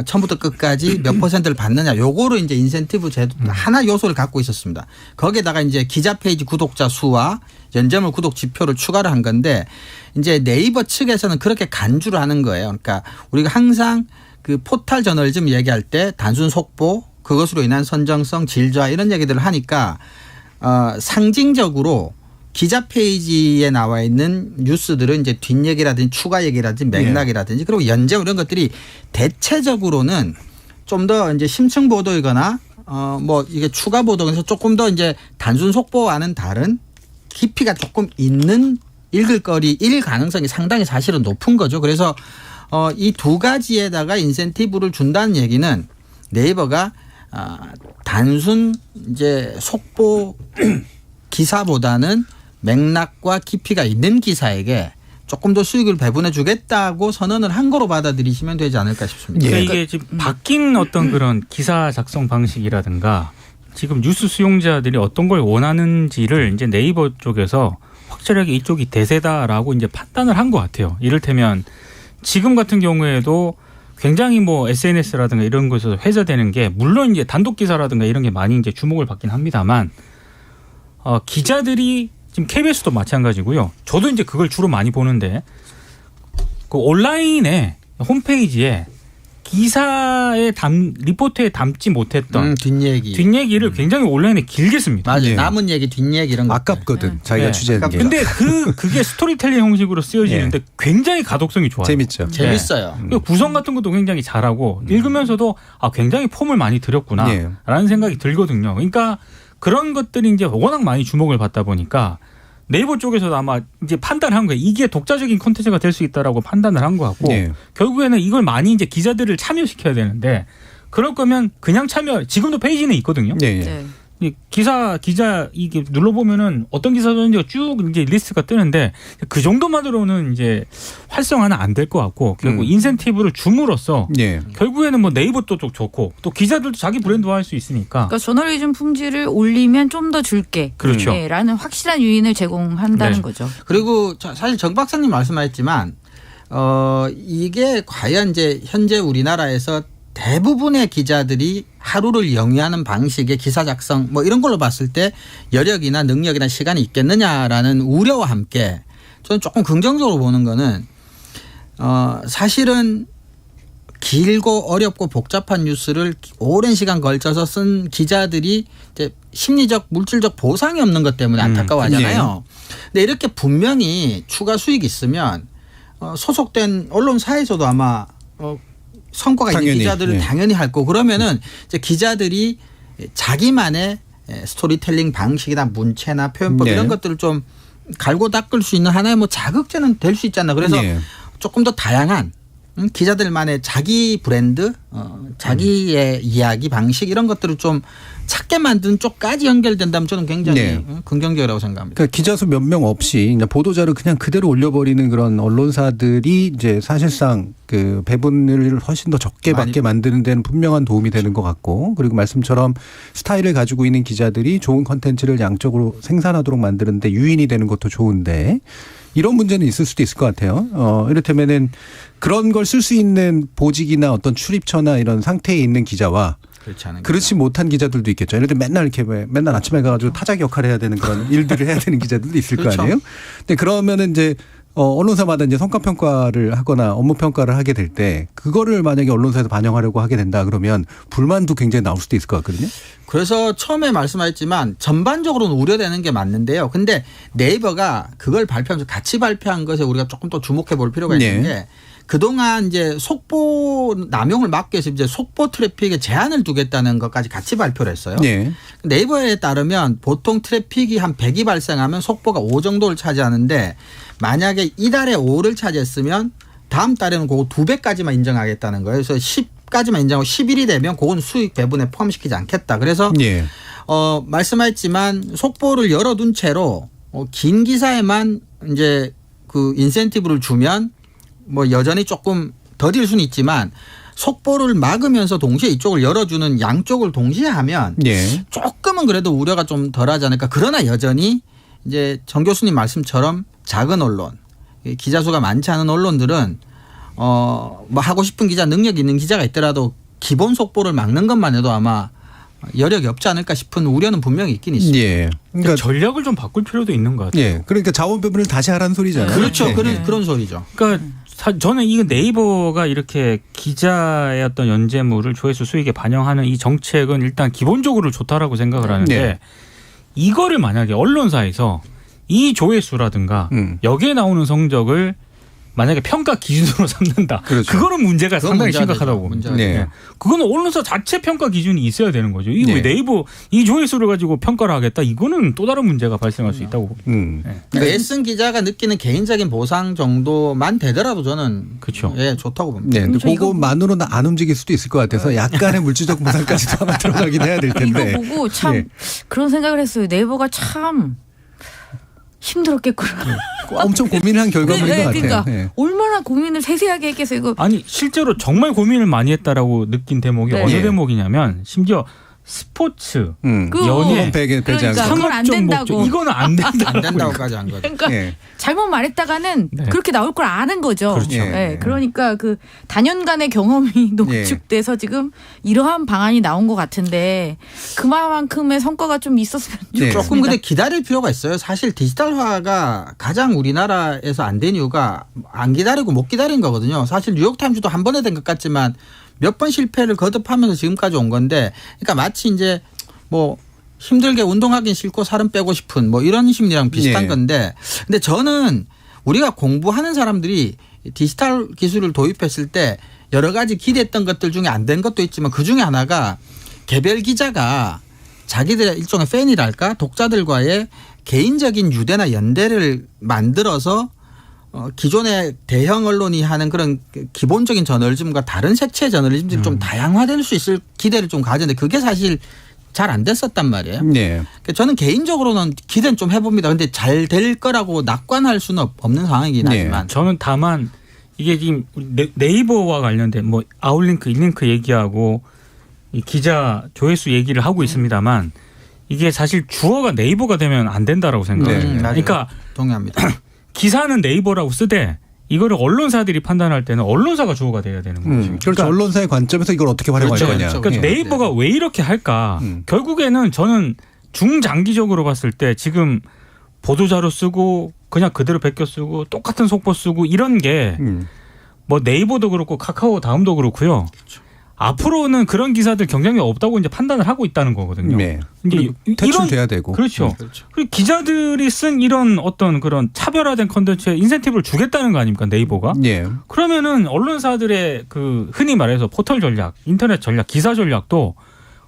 처음부터 끝까지 몇 퍼센트를 받느냐 요거로 이제 인센티브 제도 하나 요소를 갖고 있었습니다. 거기에다가 이제 기자 페이지 구독자 수와 연재물 구독 지표를 추가를 한 건데 이제 네이버 측에서는 그렇게 간주를 하는 거예요. 그러니까 우리가 항상 그 포털 저널리즘 얘기할 때 단순 속보 그것으로 인한 선정성 질저하 이런 얘기들을 하니까 상징적으로 기자 페이지에 나와 있는 뉴스들은 이제 뒷얘기라든지 추가 얘기라든지 맥락이라든지 그리고 연재물 이런 것들이 대체적으로는 좀 더 이제 심층 보도이거나 뭐 이게 추가 보도에서 조금 더 이제 단순 속보와는 다른 깊이가 조금 있는 읽을 가능성이 상당히 사실은 높은 거죠. 그래서 이 두 가지에다가 인센티브를 준다는 얘기는 네이버가 단순 이제 속보 기사보다는 맥락과 깊이가 있는 기사에게 조금 더 수익을 배분해 주겠다고 선언을 한 거로 받아들이시면 되지 않을까 싶습니다. 그러니까 이게 지금 바뀐 어떤 그런 기사 작성 방식이라든가 지금 뉴스 수용자들이 어떤 걸 원하는지를 이제 네이버 쪽에서 확실하게 이쪽이 대세다라고 이제 판단을 한 것 같아요. 이를테면 지금 같은 경우에도 굉장히 뭐 SNS라든가 이런 곳에서 회자되는 게 물론 이제 단독 기사라든가 이런 게 많이 이제 주목을 받긴 합니다만 기자들이 지금 KBS도 마찬가지고요. 저도 이제 그걸 주로 많이 보는데 그 온라인에 홈페이지에 기사에 리포트에 담지 못했던 뒷얘기를 굉장히 온라인에 길게 씁니다. 맞아요. 예. 남은 얘기, 뒷얘기 이런 거. 아깝거든. 자기가 취재한 게. 근데 그게 스토리텔링 형식으로 쓰여지는데 굉장히 가독성이 좋아요. 재밌죠. 재밌어요. 구성 같은 것도 굉장히 잘하고 읽으면서도 굉장히 폼을 많이 들였구나라는 생각이 들거든요. 그러니까 그런 것들이 이제 워낙 많이 주목을 받다 보니까 네이버 쪽에서도 아마 이제 판단한 거예요. 이게 독자적인 콘텐츠가 될 수 있다라고 판단을 한 것 같고 결국에는 이걸 많이 이제 기자들을 참여시켜야 되는데 그럴 거면 그냥 지금도 페이지는 있거든요. 기자 이게 눌러보면은 어떤 기사든지 쭉 이제 리스트가 뜨는데 그 정도만으로는 이제 활성화는 안 될 것 같고 결국 인센티브를 줌으로써 결국에는 뭐 네이버도 좋고 또 기자들도 자기 브랜드화할 수 있으니까. 그러니까 저널리즘 품질을 올리면 좀 더 줄게. 그렇죠. 라는 확실한 유인을 제공한다는 거죠. 그리고 사실 정 박사님 말씀하셨지만 이게 과연 이제 현재 우리나라에서 대부분의 기자들이 하루를 영위하는 방식의 기사 작성 뭐 이런 걸로 봤을 때 여력이나 능력이나 시간이 있겠느냐라는 우려와 함께 저는 조금 긍정적으로 보는 거는 사실은 길고 어렵고 복잡한 뉴스를 오랜 시간 걸쳐서 쓴 기자들이 이제 심리적 물질적 보상이 없는 것 때문에 안타까워하잖아요. 근데 이렇게 분명히 추가 수익이 있으면 소속된 언론사에서도 아마 성과가 있는 기자들을 당연히 할 거고 그러면은 이제 기자들이 자기만의 스토리텔링 방식이나 문체나 표현법 이런 것들을 좀 갈고 닦을 수 있는 하나의 뭐 자극제는 될 수 있잖아. 그래서 조금 더 다양한 기자들만의 자기 브랜드, 자기의 이야기 방식 이런 것들을 좀 찾게 만든 쪽까지 연결된다면 저는 굉장히 긍정적이라고 생각합니다. 그러니까 기자 수 몇 명 없이 보도자를 그냥 그대로 올려버리는 그런 언론사들이 이제 사실상 그 배분을 훨씬 더 적게 받게 만드는 데는 분명한 도움이 되는 것 같고 그리고 말씀처럼 스타일을 가지고 있는 기자들이 좋은 컨텐츠를 양적으로 생산하도록 만드는데 유인이 되는 것도 좋은데 이런 문제는 있을 수도 있을 것 같아요. 이를테면은 그런 걸 쓸 수 있는 보직이나 어떤 출입처나 이런 상태에 있는 기자와 그렇지 못한 기자들도 있겠죠. 예를 들면 맨날 아침에 가가지고 타작 역할을 해야 되는 그런 일들을 해야 되는 기자들도 있을 거 아니에요. 근데 그러면은 이제 언론사마다 이제 성과 평가를 하거나 업무 평가를 하게 될 때 그거를 만약에 언론사에서 반영하려고 하게 된다 그러면 불만도 굉장히 나올 수도 있을 것 같거든요. 그래서 처음에 말씀하셨지만 전반적으로는 우려되는 게 맞는데요. 근데 네이버가 그걸 발표하면서 같이 발표한 것에 우리가 조금 더 주목해 볼 필요가 있는 게 그동안 이제 속보 남용을 막기 위해서 이제 속보 트래픽에 제한을 두겠다는 것까지 같이 발표를 했어요. 네이버에 따르면 보통 트래픽이 한 100이 발생하면 속보가 5 정도를 차지하는데 만약에 이달에 5를 차지했으면 다음 달에는 그거 2배까지만 인정하겠다는 거예요. 그래서 10까지만 인정하고 11이 되면 그건 수익 배분에 포함시키지 않겠다. 그래서 말씀하셨지만 속보를 열어둔 채로 긴 기사에만 이제 그 인센티브를 주면 뭐 여전히 조금 더딜 수는 있지만 속보를 막으면서 동시에 이쪽을 열어주는 양쪽을 동시에 하면 조금은 그래도 우려가 좀 덜하지 않을까. 그러나 여전히 이제 정 교수님 말씀처럼 작은 언론, 기자 수가 많지 않은 언론들은 뭐 하고 싶은 기자, 능력 있는 기자가 있더라도 기본 속보를 막는 것만 해도 아마 여력이 없지 않을까 싶은 우려는 분명히 있긴 있습니다. 그러니까 전략을 좀 바꿀 필요도 있는 것 같아요. 그러니까 자원 배분을 다시 하라는 소리잖아요. 그렇죠. 그런 소리죠. 그러니까 저는 이거 네이버가 이렇게 기자의 어떤 연재물을 조회수 수익에 반영하는 이 정책은 일단 기본적으로 좋다라고 생각을 하는데 이거를 만약에 언론사에서 이 조회수라든가 여기에 나오는 성적을 만약에 평가 기준으로 삼는다. 그거는 문제가 상당히 심각하다고 봅니다. 그거는 언론사 자체 평가 기준이 있어야 되는 거죠. 이거 네이버 이 조회수를 가지고 평가를 하겠다. 이거는 또 다른 문제가 발생할 수 있다고 봅니다. 그러니까 애쓴 기자가 느끼는 개인적인 보상 정도만 되더라도 저는 좋다고 봅니다. 근데 그거만으로는 안 움직일 수도 있을 것 같아서 약간의 물질적 보상까지도 아마 들어가긴 해야 될 텐데. 이거 보고 참 그런 생각을 했어요. 네이버가 참 힘들었겠구나. 엄청 고민을 한 결과물인 것 같아요. 그러니까 얼마나 고민을 세세하게 했겠어요. 이거. 아니 실제로 정말 고민을 많이 했다라고 느낀 대목이 어느 대목이냐면 심지어 스포츠, 연예, 그러니까 그건 안 된다고. 이거는 안 된다고까지 한 거죠. 그러니까 잘못 말했다가는 그렇게 나올 걸 아는 거죠. 그렇죠. 그러니까 그 단연간의 경험이 농축돼서 지금 이러한 방안이 나온 것 같은데 그만큼의 성과가 좀 있었으면 좋겠습니다. 조금 근데 기다릴 필요가 있어요. 사실 디지털화가 가장 우리나라에서 안 된 이유가 안 기다리고 못 기다린 거거든요. 사실 뉴욕타임즈도 한 번에 된 것 같지만 몇 번 실패를 거듭하면서 지금까지 온 건데, 그러니까 마치 이제 뭐 힘들게 운동하긴 싫고 살은 빼고 싶은 뭐 이런 심리랑 비슷한 건데, 근데 저는 우리가 공부하는 사람들이 디지털 기술을 도입했을 때 여러 가지 기대했던 것들 중에 안 된 것도 있지만 그 중에 하나가 개별 기자가 자기들의 일종의 팬이랄까 독자들과의 개인적인 유대나 연대를 만들어서 기존의 대형 언론이 하는 그런 기본적인 저널리즘과 다른 색채의 저널리즘들이 좀 다양화될 수 있을 기대를 좀 가졌는데 그게 사실 잘 안 됐었단 말이에요. 네. 저는 개인적으로는 기대는 좀 해봅니다. 근데 잘 될 거라고 낙관할 수는 없는 상황이긴 하지만. 저는 다만 이게 지금 네이버와 관련된 뭐 아웃링크, 인링크 얘기하고 이 기자 조회수 얘기를 하고 있습니다만 이게 사실 주어가 네이버가 되면 안 된다라고 생각해요. 그러니까 동의합니다. 기사는 네이버라고 쓰되 이거를 언론사들이 판단할 때는 언론사가 주어가 돼야 되는 거죠. 그렇죠. 그러니까 언론사의 관점에서 이걸 어떻게 활용할 그렇죠. 거냐. 그렇죠. 그러니까 네이버가 왜 이렇게 할까? 결국에는 저는 중장기적으로 봤을 때 지금 보도자료 쓰고 그냥 그대로 베껴 쓰고 똑같은 속보 쓰고 이런 게 뭐 네이버도 그렇고 카카오 다음도 그렇고요. 그렇죠. 앞으로는 그런 기사들 경쟁력 없다고 이제 판단을 하고 있다는 거거든요. 네. 이제 퇴출돼야 되고. 그렇죠. 그리고 기자들이 쓴 이런 어떤 그런 차별화된 컨텐츠에 인센티브를 주겠다는 거 아닙니까 네이버가? 네. 그러면은 언론사들의 그 흔히 말해서 포털 전략, 인터넷 전략, 기사 전략도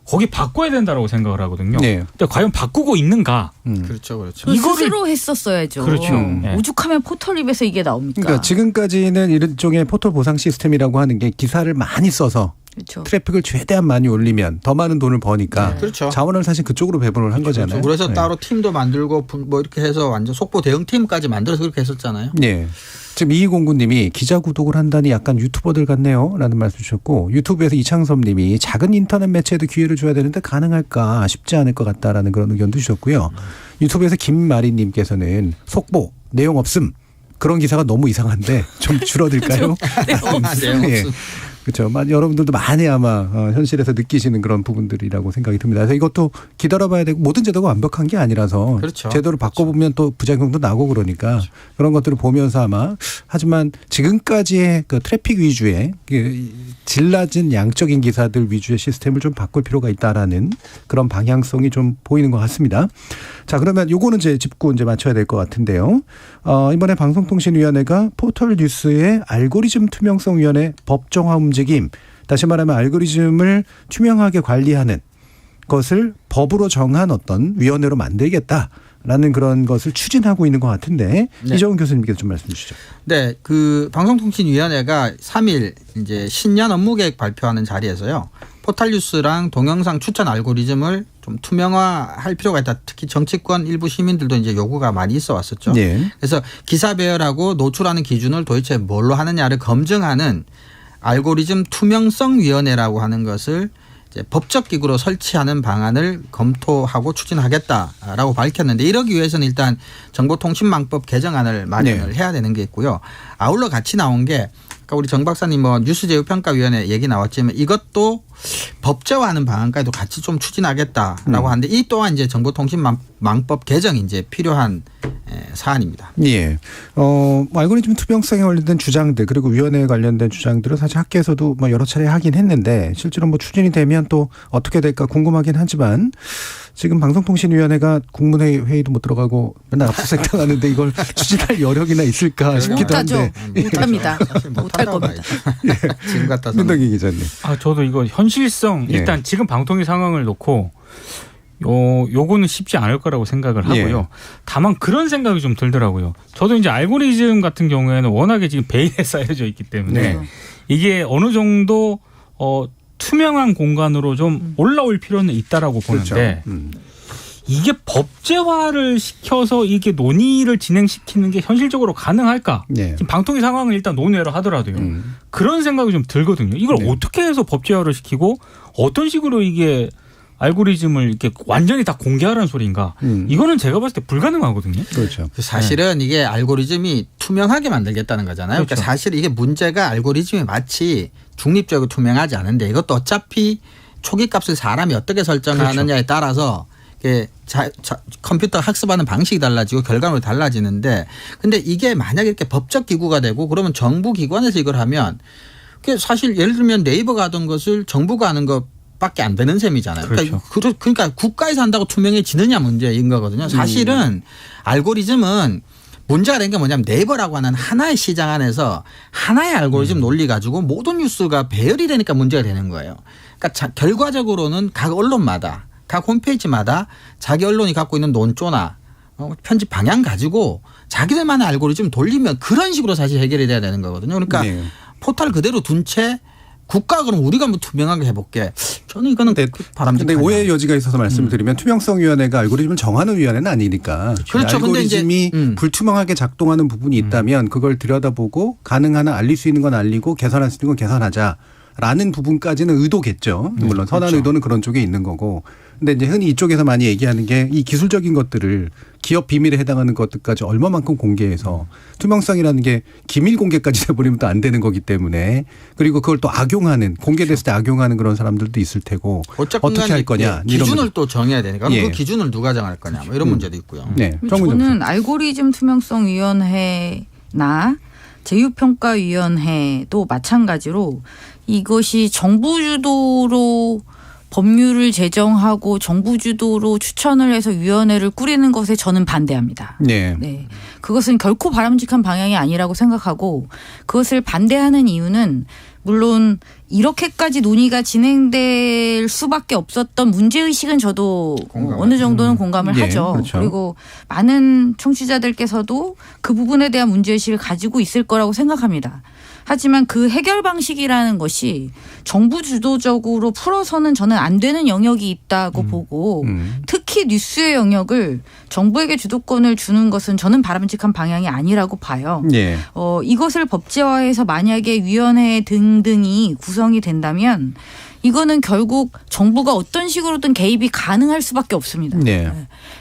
거기 바꿔야 된다라고 생각을 하거든요. 네. 근데 과연 바꾸고 있는가? 그렇죠, 그렇죠. 이거를 스스로 했었어야죠. 그렇죠. 오죽하면 포털입에서 이게 나옵니까? 그러니까 지금까지는 이런 종의 포털 보상 시스템이라고 하는 게 기사를 많이 써서 그렇죠. 트래픽을 최대한 많이 올리면 더 많은 돈을 버니까 그렇죠. 자원을 사실 그쪽으로 배분을 한 거잖아요. 그래서 따로 팀도 만들고 뭐 이렇게 해서 완전 속보 대응팀까지 만들어서 그렇게 했었잖아요. 네. 지금 2209님이 기자 구독을 한다니 약간 유튜버들 같네요 라는 말씀 주셨고 유튜브에서 이창섭님이 작은 인터넷 매체에도 기회를 줘야 되는데 가능할까 쉽지 않을 것 같다라는 그런 의견도 주셨고요. 유튜브에서 김마리님께서는 속보 내용 없음 그런 기사가 너무 이상한데 좀 줄어들까요? 내용 없음. 네. 그렇죠. 여러분들도 많이 아마 현실에서 느끼시는 그런 부분들이라고 생각이 듭니다. 그래서 이것도 기다려봐야 되고 모든 제도가 완벽한 게 아니라서 그렇죠. 제도를 바꿔보면 또 부작용도 나고 그러니까 그렇죠. 그런 것들을 보면서 아마 하지만 지금까지의 그 트래픽 위주의 질 낮은 양적인 기사들 위주의 시스템을 좀 바꿀 필요가 있다라는 그런 방향성이 좀 보이는 것 같습니다. 자 그러면 요거는 이제 짚고 이제 맞춰야 될 것 같은데요. 이번에 방송통신위원회가 포털 뉴스의 알고리즘 투명성위원회 법정화 움직임 다시 말하면 알고리즘을 투명하게 관리하는 것을 법으로 정한 어떤 위원회로 만들겠다라는 그런 것을 추진하고 있는 것 같은데 네. 이정훈 교수님께서 좀 말씀 주시죠. 네, 그 방송통신위원회가 3일 이제 신년 업무계획 발표하는 자리에서요. 포털 뉴스랑 동영상 추천 알고리즘을 좀 투명화할 필요가 있다. 특히 정치권 일부 시민들도 이제 요구가 많이 있어 왔었죠. 네. 그래서 기사 배열하고 노출하는 기준을 도대체 뭘로 하느냐를 검증하는 알고리즘 투명성 위원회라고 하는 것을 이제 법적 기구로 설치하는 방안을 검토하고 추진하겠다라고 밝혔는데 이러기 위해서는 일단 정보통신망법 개정안을 마련을 해야 되는 게 있고요. 아울러 같이 나온 게 아까 우리 정 박사님 뭐 뉴스제휴평가위원회 얘기 나왔지만 이것도 법제화하는 방안까지도 같이 좀 추진하겠다라고 하는데 이 또한 이제 정보통신망법 개정이 이제 필요한 사안입니다. 예. 알고리즘 투명성에 관련된 주장들 그리고 위원회에 관련된 주장들은 사실 학계에서도 뭐 여러 차례 하긴 했는데 실제로 뭐 추진이 되면 또 어떻게 될까 궁금하긴 하지만 지금 방송통신위원회가 국무회의 회의도 못 들어가고 맨날 압수수색 당하는데 이걸 추진할 여력이나 있을까 싶기도 한데. 못합니다. 못할 겁니다. 지금 같아서. 민덕기 기자님. 저도 이거 현실성 일단 지금 방통위 상황을 놓고 요거는 쉽지 않을 거라고 생각을 하고요. 다만 그런 생각이 좀 들더라고요. 저도 이제 알고리즘 같은 경우에는 워낙에 지금 베일에 쌓여져 있기 때문에 이게 어느 정도 투명한 공간으로 좀 올라올 필요는 있다라고 보는데 이게 법제화를 시켜서 이게 논의를 진행시키는 게 현실적으로 가능할까? 지금 방통위 상황을 일단 논의를 하더라도요. 그런 생각이 좀 들거든요. 이걸 어떻게 해서 법제화를 시키고 어떤 식으로 이게 알고리즘을 이렇게 완전히 다 공개하라는 소리인가? 이거는 제가 봤을 때 불가능하거든요. 그렇죠. 사실은 이게 알고리즘이 투명하게 만들겠다는 거잖아요. 그렇죠. 그러니까 사실 이게 문제가 알고리즘이 마치 중립적이고 투명하지 않은데 이것도 어차피 초기 값을 사람이 어떻게 설정하느냐에 따라서 이게 컴퓨터 학습하는 방식이 달라지고 결과물이 달라지는데 근데 이게 만약에 이렇게 법적 기구가 되고 그러면 정부 기관에서 이걸 하면 그게 사실 예를 들면 네이버가 하던 것을 정부가 하는 것밖에 안 되는 셈이잖아요. 그렇죠. 그러니까 국가에서 한다고 투명해지느냐 문제인 거거든요. 사실은 알고리즘은 문제가 된 게 뭐냐면 네이버라고 하는 하나의 시장 안에서 하나의 알고리즘 논리 가지고 모든 뉴스가 배열이 되니까 문제가 되는 거예요. 그러니까 결과적으로는 각 언론마다 각 홈페이지마다 자기 언론이 갖고 있는 논조나 편집 방향 가지고 자기들만의 알고리즘 돌리면 그런 식으로 사실 해결이 돼야 되는 거거든요. 그러니까 네. 포탈 그대로 둔 채 국가가 그럼 우리가 뭐 투명하게 해볼게. 저는 이거는 바람직하다. 근데 오해의 여지가 있어서 말씀을 드리면 투명성위원회가 알고리즘을 정하는 위원회는 아니니까. 그렇죠. 근데 알고리즘이 이제 불투명하게 작동하는 부분이 있다면 그걸 들여다보고 가능한 한 알릴 수 있는 건 알리고 개선할 수 있는 건 개선하자라는 부분까지는 의도겠죠. 물론 선한 그렇죠. 의도는 그런 쪽에 있는 거고. 근데 이제 흔히 이쪽에서 많이 얘기하는 게 이 기술적인 것들을 기업 비밀에 해당하는 것들까지 얼마만큼 공개해서 투명성이라는 게 기밀 공개까지 돼버리면 또 안 되는 거기 때문에 그리고 그걸 또 악용하는 공개됐을 때 악용하는 그런 사람들도 있을 테고 어떻게 할 거냐. 기준을 또 정해야 되니까 예. 그 기준을 누가 정할 거냐 뭐 이런 문제도 있고요. 네. 저는 알고리즘 투명성위원회나 제휴평가위원회도 마찬가지로 이것이 정부 주도로 법률을 제정하고 정부 주도로 추천을 해서 위원회를 꾸리는 것에 저는 반대합니다. 네. 네. 그것은 결코 바람직한 방향이 아니라고 생각하고 그것을 반대하는 이유는 물론 이렇게까지 논의가 진행될 수밖에 없었던 문제의식은 저도 어느 정도는 공감을 예, 하죠. 그렇죠. 그리고 많은 청취자들께서도 그 부분에 대한 문제의식을 가지고 있을 거라고 생각합니다. 하지만 그 해결 방식이라는 것이 정부 주도적으로 풀어서는 저는 안 되는 영역이 있다고 보고 특히 뉴스의 영역을 정부에게 주도권을 주는 것은 저는 바람직한 방향이 아니라고 봐요. 예. 이것을 법제화해서 만약에 위원회 등등이 구성이 된다면 이거는 결국 정부가 어떤 식으로든 개입이 가능할 수밖에 없습니다. 네.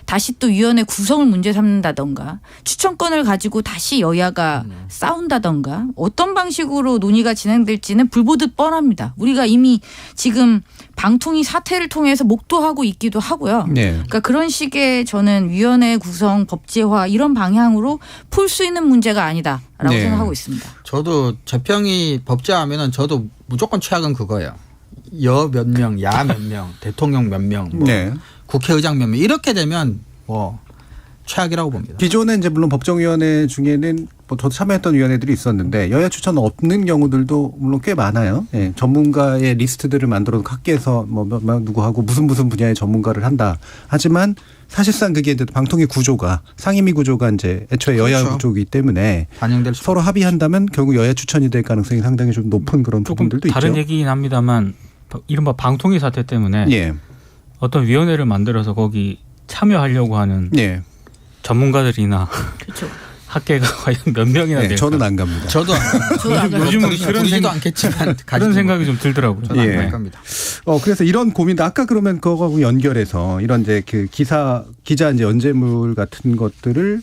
다시 또 위원회 구성을 문제 삼는다던가 추천권을 가지고 다시 여야가 싸운다던가 어떤 방식으로 논의가 진행될지는 불보듯 뻔합니다. 우리가 이미 지금 방통위 사태를 통해서 목도하고 있기도 하고요. 네. 그러니까 그런 식의 저는 위원회 구성 법제화 이런 방향으로 풀 수 있는 문제가 아니다라고 네. 생각하고 있습니다. 저도 재평이 법제화하면은 저도 무조건 최악은 그거예요. 여 몇 명, 야 몇 명, 대통령 몇 명, 뭐 네. 국회의장 몇 명 이렇게 되면 뭐 최악이라고 봅니다. 기존에 이제 물론 법정위원회 중에는 뭐 저도 참여했던 위원회들이 있었는데 여야 추천 없는 경우들도 물론 꽤 많아요. 예, 전문가의 리스트들을 만들어서 각계에서 뭐 누구하고 무슨 분야의 전문가를 한다. 하지만 사실상 그게 이제 방통위 구조가 상임위 구조가 이제 애초에 여야 그렇죠. 구조이기 때문에 반영될 수 서로 합의한다면 결국 여야 추천이 될 가능성이 상당히 좀 높은 그런 조금 부분들도 다른 있죠. 얘기긴 합니다만 이른바 방통위 사태 때문에 예. 어떤 위원회를 만들어서 거기 참여하려고 하는 예. 전문가들이나 그렇죠. 학계가 과연 몇 명이나 네, 될까? 저는 안 갑니다. 저도 요즘은 그런 않겠지만 그런 생각이 좀 들더라고요. 저는 예. 안갈 겁니다. 그래서 이런 고민도 아까 그러면 그거하고 연결해서 이런 이제 그 기자 이제 연재물 같은 것들을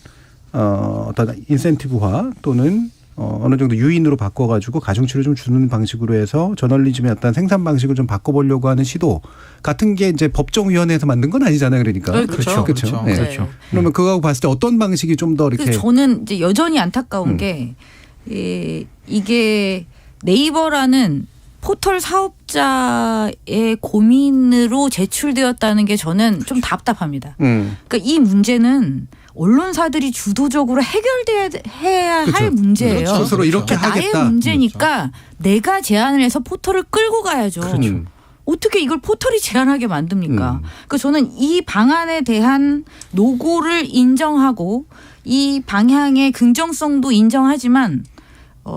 어떤 인센티브화 또는 어느 정도 유인으로 바꿔가지고 가중치를 좀 주는 방식으로 해서 저널리즘의 어떤 생산 방식을 좀 바꿔보려고 하는 시도 같은 게 이제 법정위원회에서 만든 건 아니잖아요, 그러니까. 네, 그렇죠. 그렇죠. 네. 그렇죠. 그러면 그거하고 봤을 때 어떤 방식이 좀 더 이렇게. 그래서 저는 이제 여전히 안타까운 게 이게 네이버라는 포털 사업자의 고민으로 제출되었다는 게 저는 좀 답답합니다. 그러니까 이 문제는 언론사들이 주도적으로 해야 할 그렇죠. 문제예요. 그렇죠. 스스로 이렇게 그러니까 하겠다. 나의 문제니까 내가 제안을 해서 포털을 끌고 가야죠. 그렇죠. 어떻게 이걸 포털이 제안하게 만듭니까? 그러니까 저는 이 방안에 대한 노고를 인정하고 이 방향의 긍정성도 인정하지만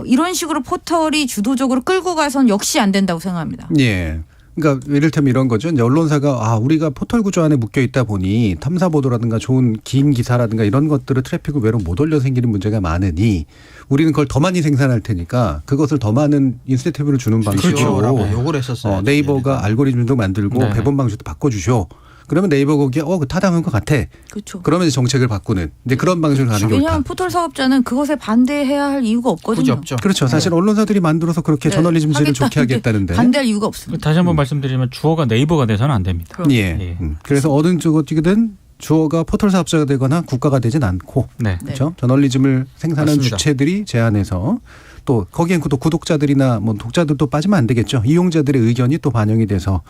이런 식으로 포털이 주도적으로 끌고 가선 역시 안 된다고 생각합니다. 예. 그러니까 이를테면 이런 거죠. 이제 언론사가 우리가 포털 구조 안에 묶여 있다 보니 탐사 보도라든가 좋은 긴 기사라든가 이런 것들을 트래픽을 외로 못 올려 생기는 문제가 많으니 우리는 그걸 더 많이 생산할 테니까 그것을 더 많은 인센티브를 주는 방식으로 라고 요구를 했었어요. 네이버가 알고리즘도 만들고 네. 배분 방식도 바꿔주쇼. 그러면 네이버 거기에 타당한 것 같아. 그렇죠. 그러면 이제 정책을 바꾸는 이제 그런 방식으로 가는 게 옳다. 왜냐하면 포털 사업자는 그것에 반대해야 할 이유가 없거든요. 굳이 없죠. 그렇죠. 사실 언론사들이 만들어서 그렇게 네. 저널리즘제를 좋게 하겠다는데 하겠다는데. 반대할 이유가 없습니다. 다시 한번 말씀드리면 주어가 네이버가 돼서는 안 됩니다. 그럼. 예. 예. 그래서 어느 쪽이든 주어가 포털 사업자가 되거나 국가가 되진 않고 네. 그렇죠. 저널리즘을 생산하는 맞습니다. 주체들이 제안해서 또 거기엔 또 구독자들이나 뭐 독자들도 빠지면 안 되겠죠. 이용자들의 의견이 또 반영이 돼서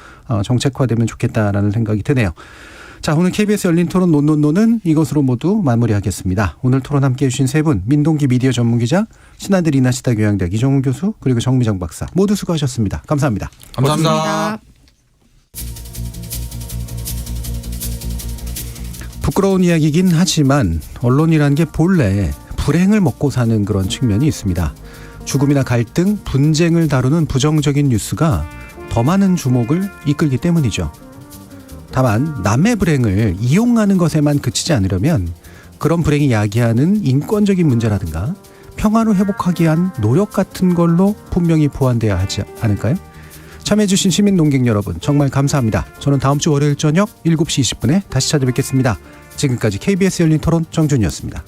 정책화되면 좋겠다라는 생각이 드네요. 자, 오늘 KBS 열린 토론 논논논은 이것으로 모두 마무리하겠습니다. 오늘 토론 함께해 주신 세 분, 민동기 미디어 전문기자, 신한대 리나시타 교양대학 이종훈 교수, 그리고 정미정 박사 모두 수고하셨습니다. 감사합니다. 감사합니다. 부끄러운 이야기긴 하지만 언론이란 게 본래 불행을 먹고 사는 그런 측면이 있습니다. 죽음이나 갈등, 분쟁을 다루는 부정적인 뉴스가 더 많은 주목을 이끌기 때문이죠. 다만 남의 불행을 이용하는 것에만 그치지 않으려면 그런 불행이 야기하는 인권적인 문제라든가 평화를 회복하기 위한 노력 같은 걸로 분명히 보완돼야 하지 않을까요? 참여해주신 시민 농객 여러분 정말 감사합니다. 저는 다음 주 월요일 저녁 7시 20분에 다시 찾아뵙겠습니다. 지금까지 KBS 열린 토론 정준이었습니다.